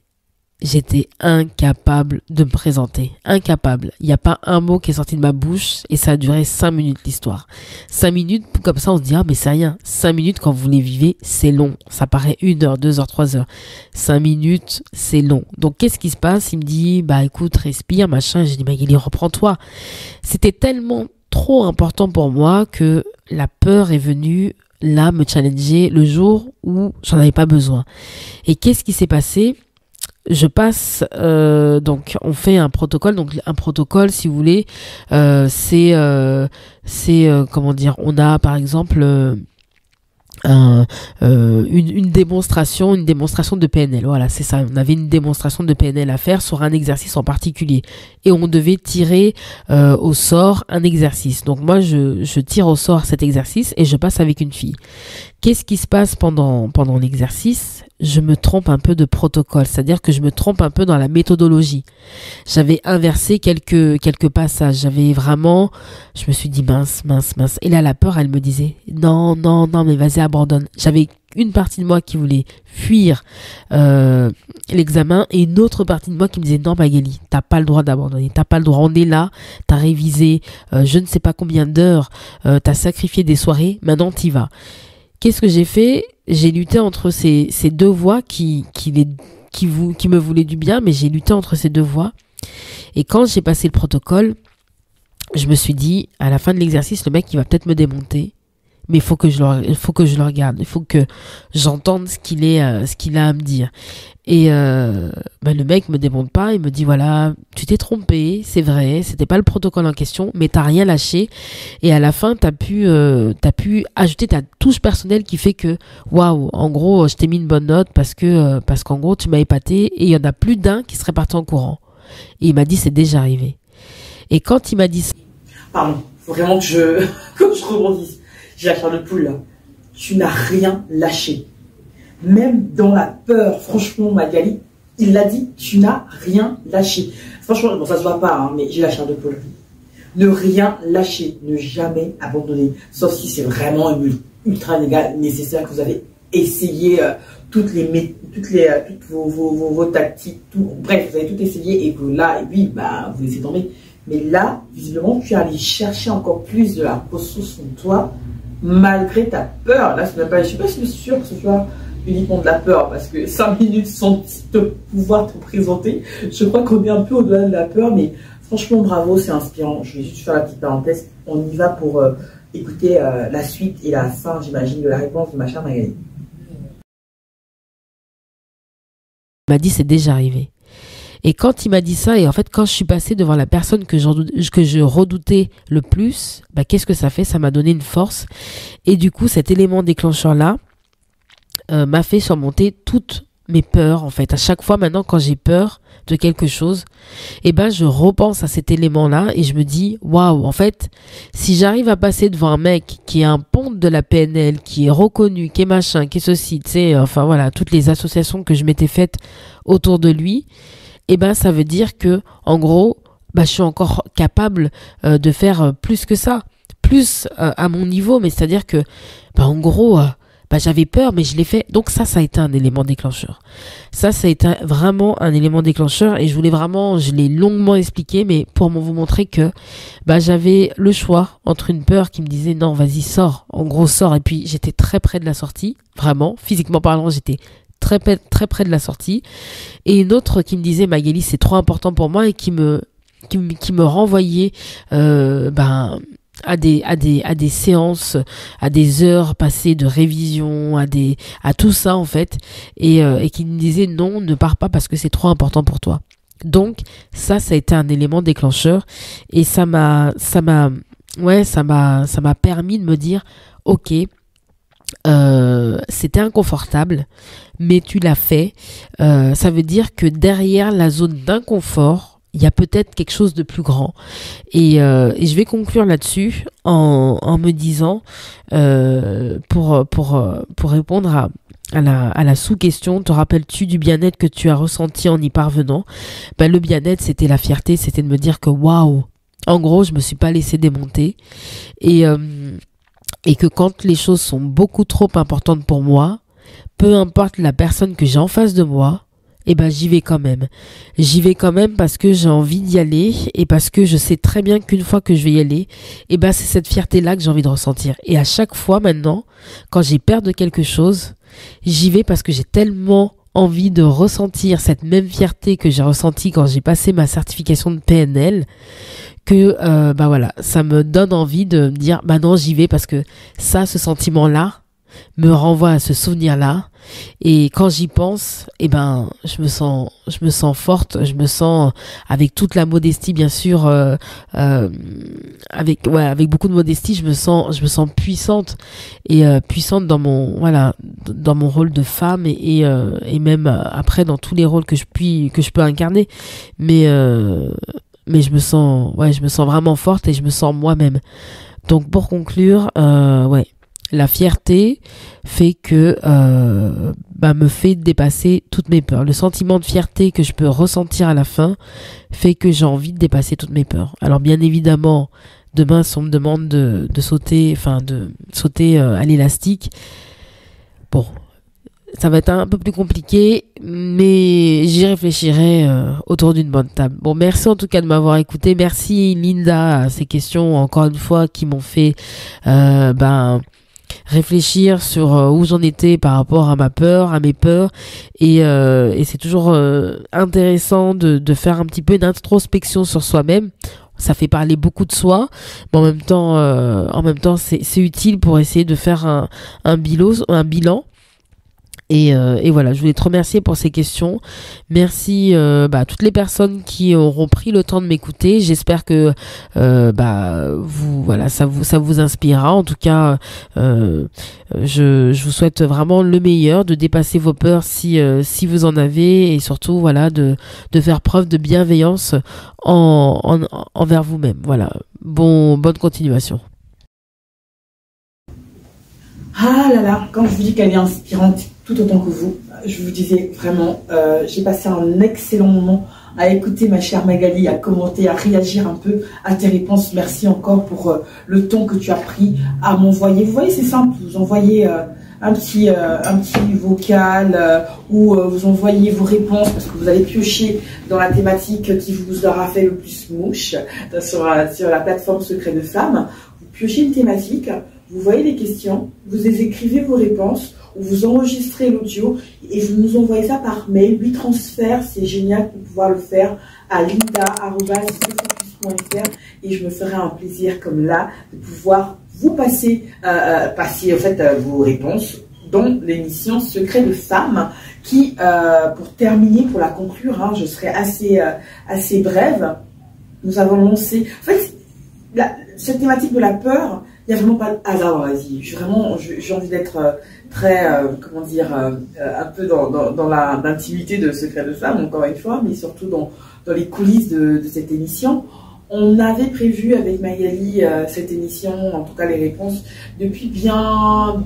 J'étais incapable de me présenter. Incapable. Il n'y a pas un mot qui est sorti de ma bouche et ça a duré 5 minutes l'histoire. 5 minutes, comme ça on se dit, ah mais c'est rien. 5 minutes quand vous les vivez, c'est long. Ça paraît 1 heure, 2 heures, 3 heures. 5 minutes, c'est long. Donc qu'est-ce qui se passe? Il me dit, bah écoute, respire, machin. J'ai dit, Magali, reprends-toi. C'était tellement trop important pour moi que la peur est venue là me challenger le jour où j'en avais pas besoin. Et qu'est-ce qui s'est passé? Je passe, donc on fait un protocole. Donc un protocole, si vous voulez, c'est comment dire, on a par exemple une démonstration de PNL. Voilà, c'est ça. On avait une démonstration de PNL à faire sur un exercice en particulier et on devait tirer au sort un exercice. Donc moi je tire au sort cet exercice et je passe avec une fille. Qu'est-ce qui se passe pendant l'exercice? Je me trompe un peu de protocole, c'est-à-dire que je me trompe un peu dans la méthodologie. J'avais inversé quelques passages, j'avais vraiment, je me suis dit mince. Et là la peur, elle me disait non, mais vas-y, abandonne. J'avais une partie de moi qui voulait fuir l'examen et une autre partie de moi qui me disait non Magali, t'as pas le droit d'abandonner, t'as pas le droit, on est là, t'as révisé je ne sais pas combien d'heures, t'as sacrifié des soirées, maintenant t'y vas. Qu'est-ce que j'ai fait? J'ai lutté entre ces deux voix qui me voulaient du bien, mais j'ai lutté entre ces deux voix. Et quand j'ai passé le protocole, je me suis dit, à la fin de l'exercice, le mec, il va peut-être me démonter, mais il faut que je le regarde, il faut que j'entende ce qu'il a à me dire. Et le mec me démonte pas, il me dit voilà, tu t'es trompé, c'est vrai, c'était pas le protocole en question, mais t'as rien lâché. Et à la fin, t'as pu ajouter ta touche personnelle qui fait que waouh, en gros, je t'ai mis une bonne note parce qu'en gros, tu m'as épaté et il y en a plus d'un qui serait parti en courant. Et il m'a dit c'est déjà arrivé. Et quand il m'a dit ça, pardon, faut vraiment que je rebondisse. J'ai la chair de poule là. Tu n'as rien lâché. Même dans la peur, franchement, Magali, il l'a dit, tu n'as rien lâché. Franchement, bon, ça se voit pas, hein, mais j'ai la chair de poule. Ne rien lâcher, ne jamais abandonner. Sauf si c'est vraiment ultra nécessaire que vous avez essayé toutes vos tactiques, bref, vous avez tout essayé et que là, et puis, bah, vous laissez tomber. Mais là, visiblement, tu es allé chercher encore plus de la ressource en toi, malgré ta peur. Là, je suis pas sûr que ce soit uniquement de la peur, parce que 5 minutes sans pouvoir te présenter, je crois qu'on est un peu au-delà de la peur, mais franchement, bravo, c'est inspirant. Je vais juste faire la petite parenthèse. On y va pour écouter la suite et la fin, j'imagine, de la réponse de ma chère Magali. Il m'a dit c'est déjà arrivé. Et quand il m'a dit ça, et en fait quand je suis passée devant la personne que je redoutais le plus, bah, qu'est-ce que ça fait? Ça m'a donné une force. Et du coup cet élément déclencheur-là m'a fait surmonter toutes mes peurs en fait. À chaque fois maintenant quand j'ai peur de quelque chose, et ben je repense à cet élément-là et je me dis waouh, en fait si j'arrive à passer devant un mec qui est un ponte de la PNL, qui est reconnu, qui est machin, qui est ceci, tu sais, enfin voilà, toutes les associations que je m'étais faites autour de lui, et ben ça veut dire que en gros bah je suis encore capable de faire plus que ça, plus à mon niveau, mais c'est à dire que bah en gros bah j'avais peur mais je l'ai fait. Donc ça a été un élément déclencheur. Ça a été vraiment un élément déclencheur et je l'ai longuement expliqué, mais pour vous montrer que bah j'avais le choix entre une peur qui me disait non vas-y sors, en gros sors, et puis j'étais très près de la sortie, vraiment physiquement parlant j'étais très près de la sortie, et une autre qui me disait Magali c'est trop important pour moi et qui me renvoyait à des séances, à des heures passées de révision, à tout ça en fait, et qui me disait non, ne pars pas parce que c'est trop important pour toi. Donc ça a été un élément déclencheur et ça m'a permis de me dire ok, c'était inconfortable mais tu l'as fait, ça veut dire que derrière la zone d'inconfort il y a peut-être quelque chose de plus grand. Et je vais conclure là-dessus en me disant, pour répondre à la sous-question, te rappelles-tu du bien-être que tu as ressenti en y parvenant? Ben, le bien-être, c'était la fierté, c'était de me dire que waouh, en gros, je me suis pas laissé démonter. Et que quand les choses sont beaucoup trop importantes pour moi, peu importe la personne que j'ai en face de moi, eh ben j'y vais quand même. J'y vais quand même parce que j'ai envie d'y aller et parce que je sais très bien qu'une fois que je vais y aller, eh ben c'est cette fierté-là que j'ai envie de ressentir. Et à chaque fois maintenant, quand j'ai peur de quelque chose, j'y vais parce que j'ai tellement envie de ressentir cette même fierté que j'ai ressentie quand j'ai passé ma certification de PNL que bah voilà, ça me donne envie de me dire bah non, j'y vais parce que ça, ce sentiment-là me renvoie à ce souvenir-là, et quand j'y pense, eh ben je me sens forte, je me sens avec toute la modestie bien sûr, avec beaucoup de modestie, je me sens puissante et puissante dans mon rôle de femme et même après dans tous les rôles que je peux incarner, mais je me sens vraiment forte et je me sens moi-même. Donc pour conclure, la fierté fait que me fait dépasser toutes mes peurs. Le sentiment de fierté que je peux ressentir à la fin fait que j'ai envie de dépasser toutes mes peurs. Alors bien évidemment, demain si on me demande de sauter à l'élastique, bon, ça va être un peu plus compliqué, mais j'y réfléchirai autour d'une bonne table. Bon, merci en tout cas de m'avoir écouté. Merci Linda à ces questions encore une fois qui m'ont fait réfléchir sur où j'en étais par rapport à mes peurs, et c'est toujours intéressant de faire un petit peu une introspection sur soi-même. Ça fait parler beaucoup de soi, mais en même temps c'est utile pour essayer de faire un bilan. Et voilà, je voulais te remercier pour ces questions. Merci à toutes les personnes qui auront pris le temps de m'écouter. J'espère que ça vous inspirera. En tout cas, je vous souhaite vraiment le meilleur, de dépasser vos peurs si vous en avez, et surtout voilà de faire preuve de bienveillance envers vous-même. Voilà. Bonne continuation. Ah là là, quand je vous dis qu'elle est inspirante tout autant que vous, je vous disais vraiment, j'ai passé un excellent moment à écouter ma chère Magali, à commenter, à réagir un peu à tes réponses. Merci encore pour le temps que tu as pris à m'envoyer. Vous voyez, c'est simple, vous envoyez un petit vocal ou vous envoyez vos réponses parce que vous allez piocher dans la thématique qui vous aura fait le plus mouche sur la plateforme Secret de Femmes. Vous piochez une thématique, vous voyez les questions, vous écrivez vos réponses, ou vous enregistrez l'audio et vous nous envoyez ça par mail. 8 transferts, c'est génial pour pouvoir le faire à linda@zefocus.com. focus.fr et je me ferai un plaisir comme là de pouvoir vous passer en fait vos réponses dans l'émission Secret de Femmes qui, pour terminer, pour la conclure, hein, je serai assez brève. Nous avons lancé, en fait, cette thématique de la peur, il n'y a vraiment pas de hasard dans la vie. J'ai envie d'être très, comment dire, un peu dans l'intimité de Secret de Femmes, encore une fois, mais surtout dans les coulisses de cette émission. On avait prévu avec Magali cette émission, en tout cas les réponses, depuis bien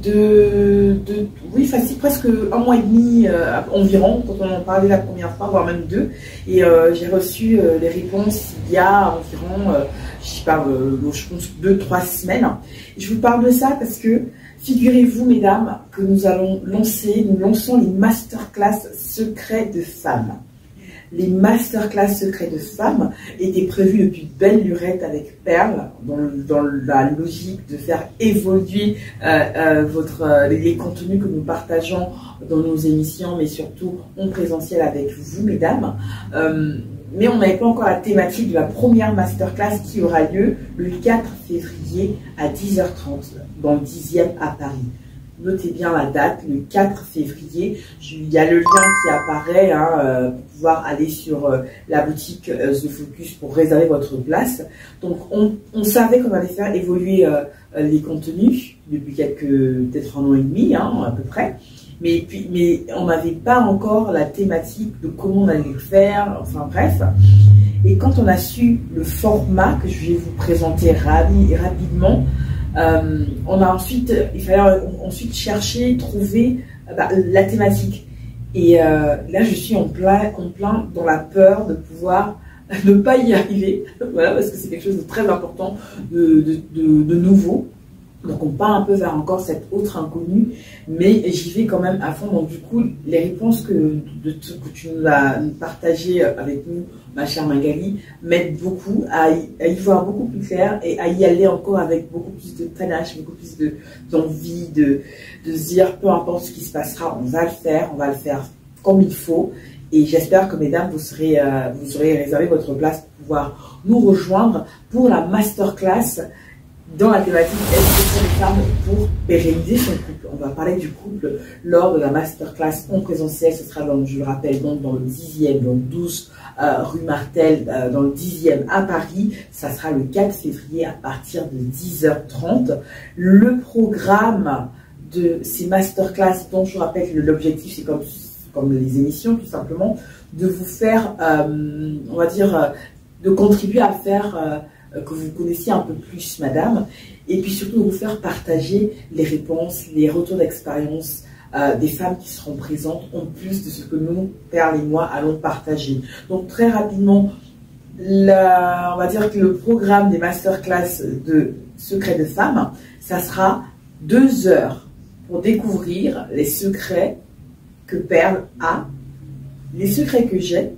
oui, facile, presque 1 mois et demi environ, quand on en parlait la première fois, voire même 2. Et j'ai reçu les réponses il y a environ, je pense 2-3 semaines. Et je vous parle de ça parce que, figurez-vous, mesdames, que nous lançons les masterclass secrets de femmes. Les masterclass secrets de femmes étaient prévus depuis belle lurette avec Perle, dans la logique de faire évoluer les contenus que nous partageons dans nos émissions, mais surtout en présentiel avec vous, mesdames. Mais on n'avait pas encore la thématique de la première masterclass qui aura lieu le 4 février à 10h30 dans le 10e à Paris. Notez bien la date, le 4 février. Il y a le lien qui apparaît pour pouvoir aller sur la boutique The Focus pour réserver votre place. Donc, on savait qu'on allait faire évoluer les contenus depuis peut-être 1 an et demi, à peu près. Mais on n'avait pas encore la thématique de comment on allait le faire, enfin bref. Et quand on a su le format que je vais vous présenter rapidement, il fallait ensuite chercher, trouver la thématique. Et là, je suis en plein dans la peur de pouvoir ne pas y arriver, voilà, parce que c'est quelque chose de très important, de nouveau. Donc on part un peu vers encore cette autre inconnue, mais j'y vais quand même à fond. Donc du coup, les réponses que tu nous as partagées avec nous, ma chère Magali, m'aident beaucoup à y voir beaucoup plus clair et à y aller encore avec beaucoup plus de panache, beaucoup plus d'envie, de se dire peu importe ce qui se passera, on va le faire comme il faut. Et j'espère que, mesdames, vous aurez réservé votre place pour pouvoir nous rejoindre pour la masterclass dans la thématique Est-ce que les femmes pour pérenniser son couple. On va parler du couple lors de la masterclass en présentiel. Ce sera, je le rappelle, donc dans le 10e, donc 12 rue Martel, dans le 10e à Paris. Ça sera le 4 février à partir de 10h30. Le programme de ces masterclass, dont je rappelle que l'objectif, c'est comme les émissions, tout simplement, de vous faire, on va dire, de contribuer à faire que vous connaissiez un peu plus, madame, et puis surtout de vous faire partager les réponses, les retours d'expérience des femmes qui seront présentes, en plus de ce que nous, Perle et moi, allons partager. Donc très rapidement, on va dire que le programme des masterclass de Secrets de Femmes, ça sera 2 heures pour découvrir les secrets que Perle a, les secrets que j'ai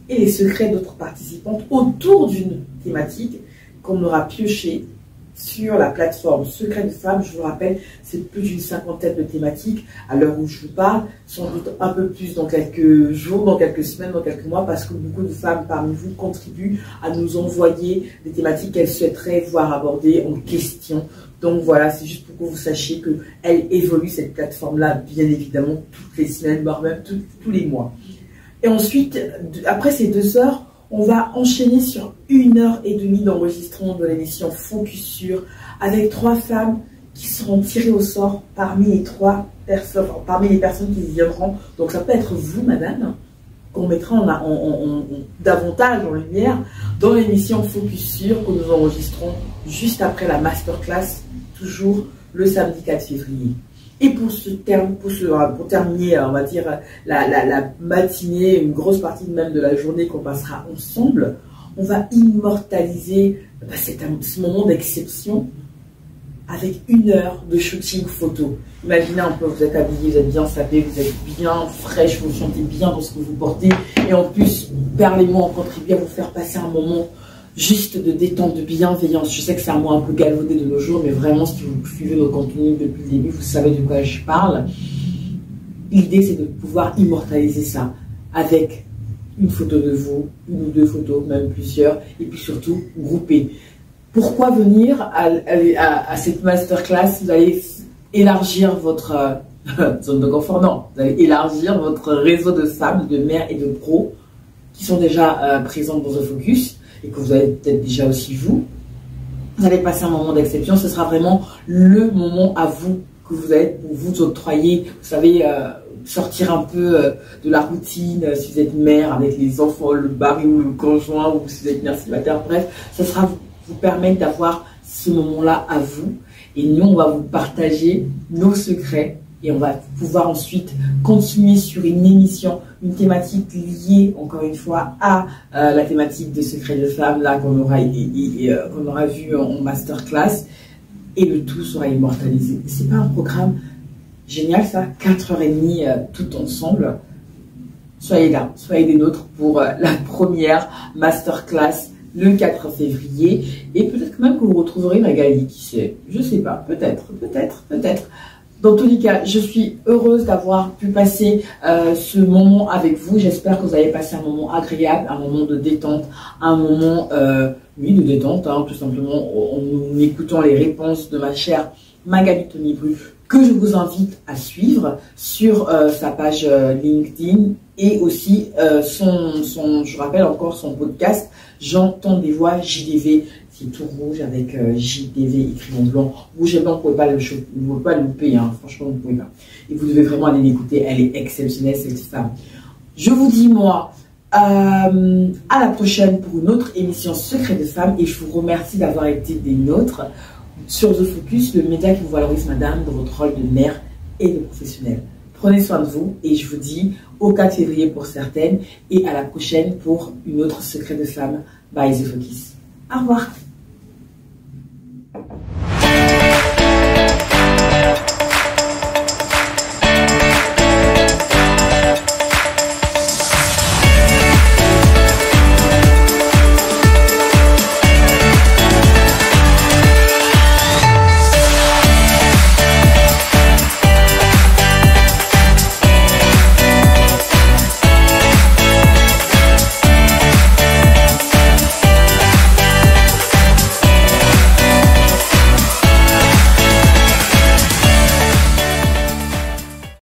et les secrets d'autres participantes autour d'une thématique qu'on aura pioché sur la plateforme Secrets de Femmes. Je vous rappelle, c'est plus d'une 50aine de thématiques à l'heure où je vous parle, sans doute un peu plus dans quelques jours, dans quelques semaines, dans quelques mois, parce que beaucoup de femmes parmi vous contribuent à nous envoyer des thématiques qu'elles souhaiteraient voir abordées en question. Donc voilà, c'est juste pour que vous sachiez qu'elle évolue, cette plateforme-là, bien évidemment, toutes les semaines, voire même tous les mois. Et ensuite, après ces 2 heures, on va enchaîner sur 1h30 d'enregistrement de l'émission Focus Sur, avec 3 femmes qui seront tirées au sort parmi les personnes qui viendront. Donc ça peut être vous, madame, qu'on mettra davantage en lumière dans l'émission Focus Sur que nous enregistrons juste après la masterclass, toujours le samedi 4 février. Et pour terminer, on va dire, la matinée, une grosse partie même de la journée qu'on passera ensemble, on va immortaliser ce moment d'exception avec 1 heure de shooting photo. Imaginez un peu, vous êtes habillé, vous êtes bien sapé, vous êtes bien fraîche, vous vous sentez bien dans ce que vous portez. Et en plus, Perle et moi, on contribue à vous faire passer un moment juste de détente, de bienveillance. Je sais que c'est un mot un peu galvaudé de nos jours, mais vraiment, si vous suivez nos contenus depuis le début, vous savez de quoi je parle. L'idée, c'est de pouvoir immortaliser ça avec une photo de vous, une ou deux photos, même plusieurs, et puis surtout grouper. Pourquoi venir à cette masterclass? Vous allez élargir votre zone de confort, non, vous allez élargir votre réseau de femmes, de mères et de pros qui sont déjà présentes dans The Focus et que vous avez peut-être déjà aussi vous. Vous allez passer un moment d'exception, ce sera vraiment le moment à vous que vous allez pour vous octroyer, vous savez, sortir un peu de la routine, si vous êtes mère avec les enfants, le mari ou le conjoint, ou si vous êtes mère célibataire, bref, ce sera vous permettre d'avoir ce moment-là à vous. Et nous, on va vous partager nos secrets et on va pouvoir ensuite continuer sur une émission, une thématique liée, encore une fois, à la thématique de secrets de femmes, là, qu'on aura vu en masterclass. Et le tout sera immortalisé. C'est pas un programme génial, ça, 4h30 tout ensemble. Soyez là, soyez des nôtres pour la première masterclass le 4 février. Et peut-être même que vous retrouverez Magali, qui sait, je sais pas, peut-être. Dans tous les cas, je suis heureuse d'avoir pu passer ce moment avec vous. J'espère que vous avez passé un moment agréable, un moment de détente, un moment, oui, de détente, hein, tout simplement, en écoutant les réponses de ma chère Magali Tonibru, que je vous invite à suivre sur sa page LinkedIn et aussi je rappelle encore son podcast J'entends des voix JDV, c'est tout rouge avec JDV écrit en blanc, rouge et blanc, vous ne pouvez pas le louper, hein, franchement vous ne pouvez pas. Et vous devez vraiment aller l'écouter, elle est exceptionnelle cette femme. Je vous dis moi à la prochaine pour une autre émission Secret de Femmes et je vous remercie d'avoir été des nôtres sur The Focus, le média qui vous valorise madame dans votre rôle de mère et de professionnelle. Prenez soin de vous et je vous dis au 4 février pour certaines et à la prochaine pour une autre Secret de Femmes by The Focus. Au revoir.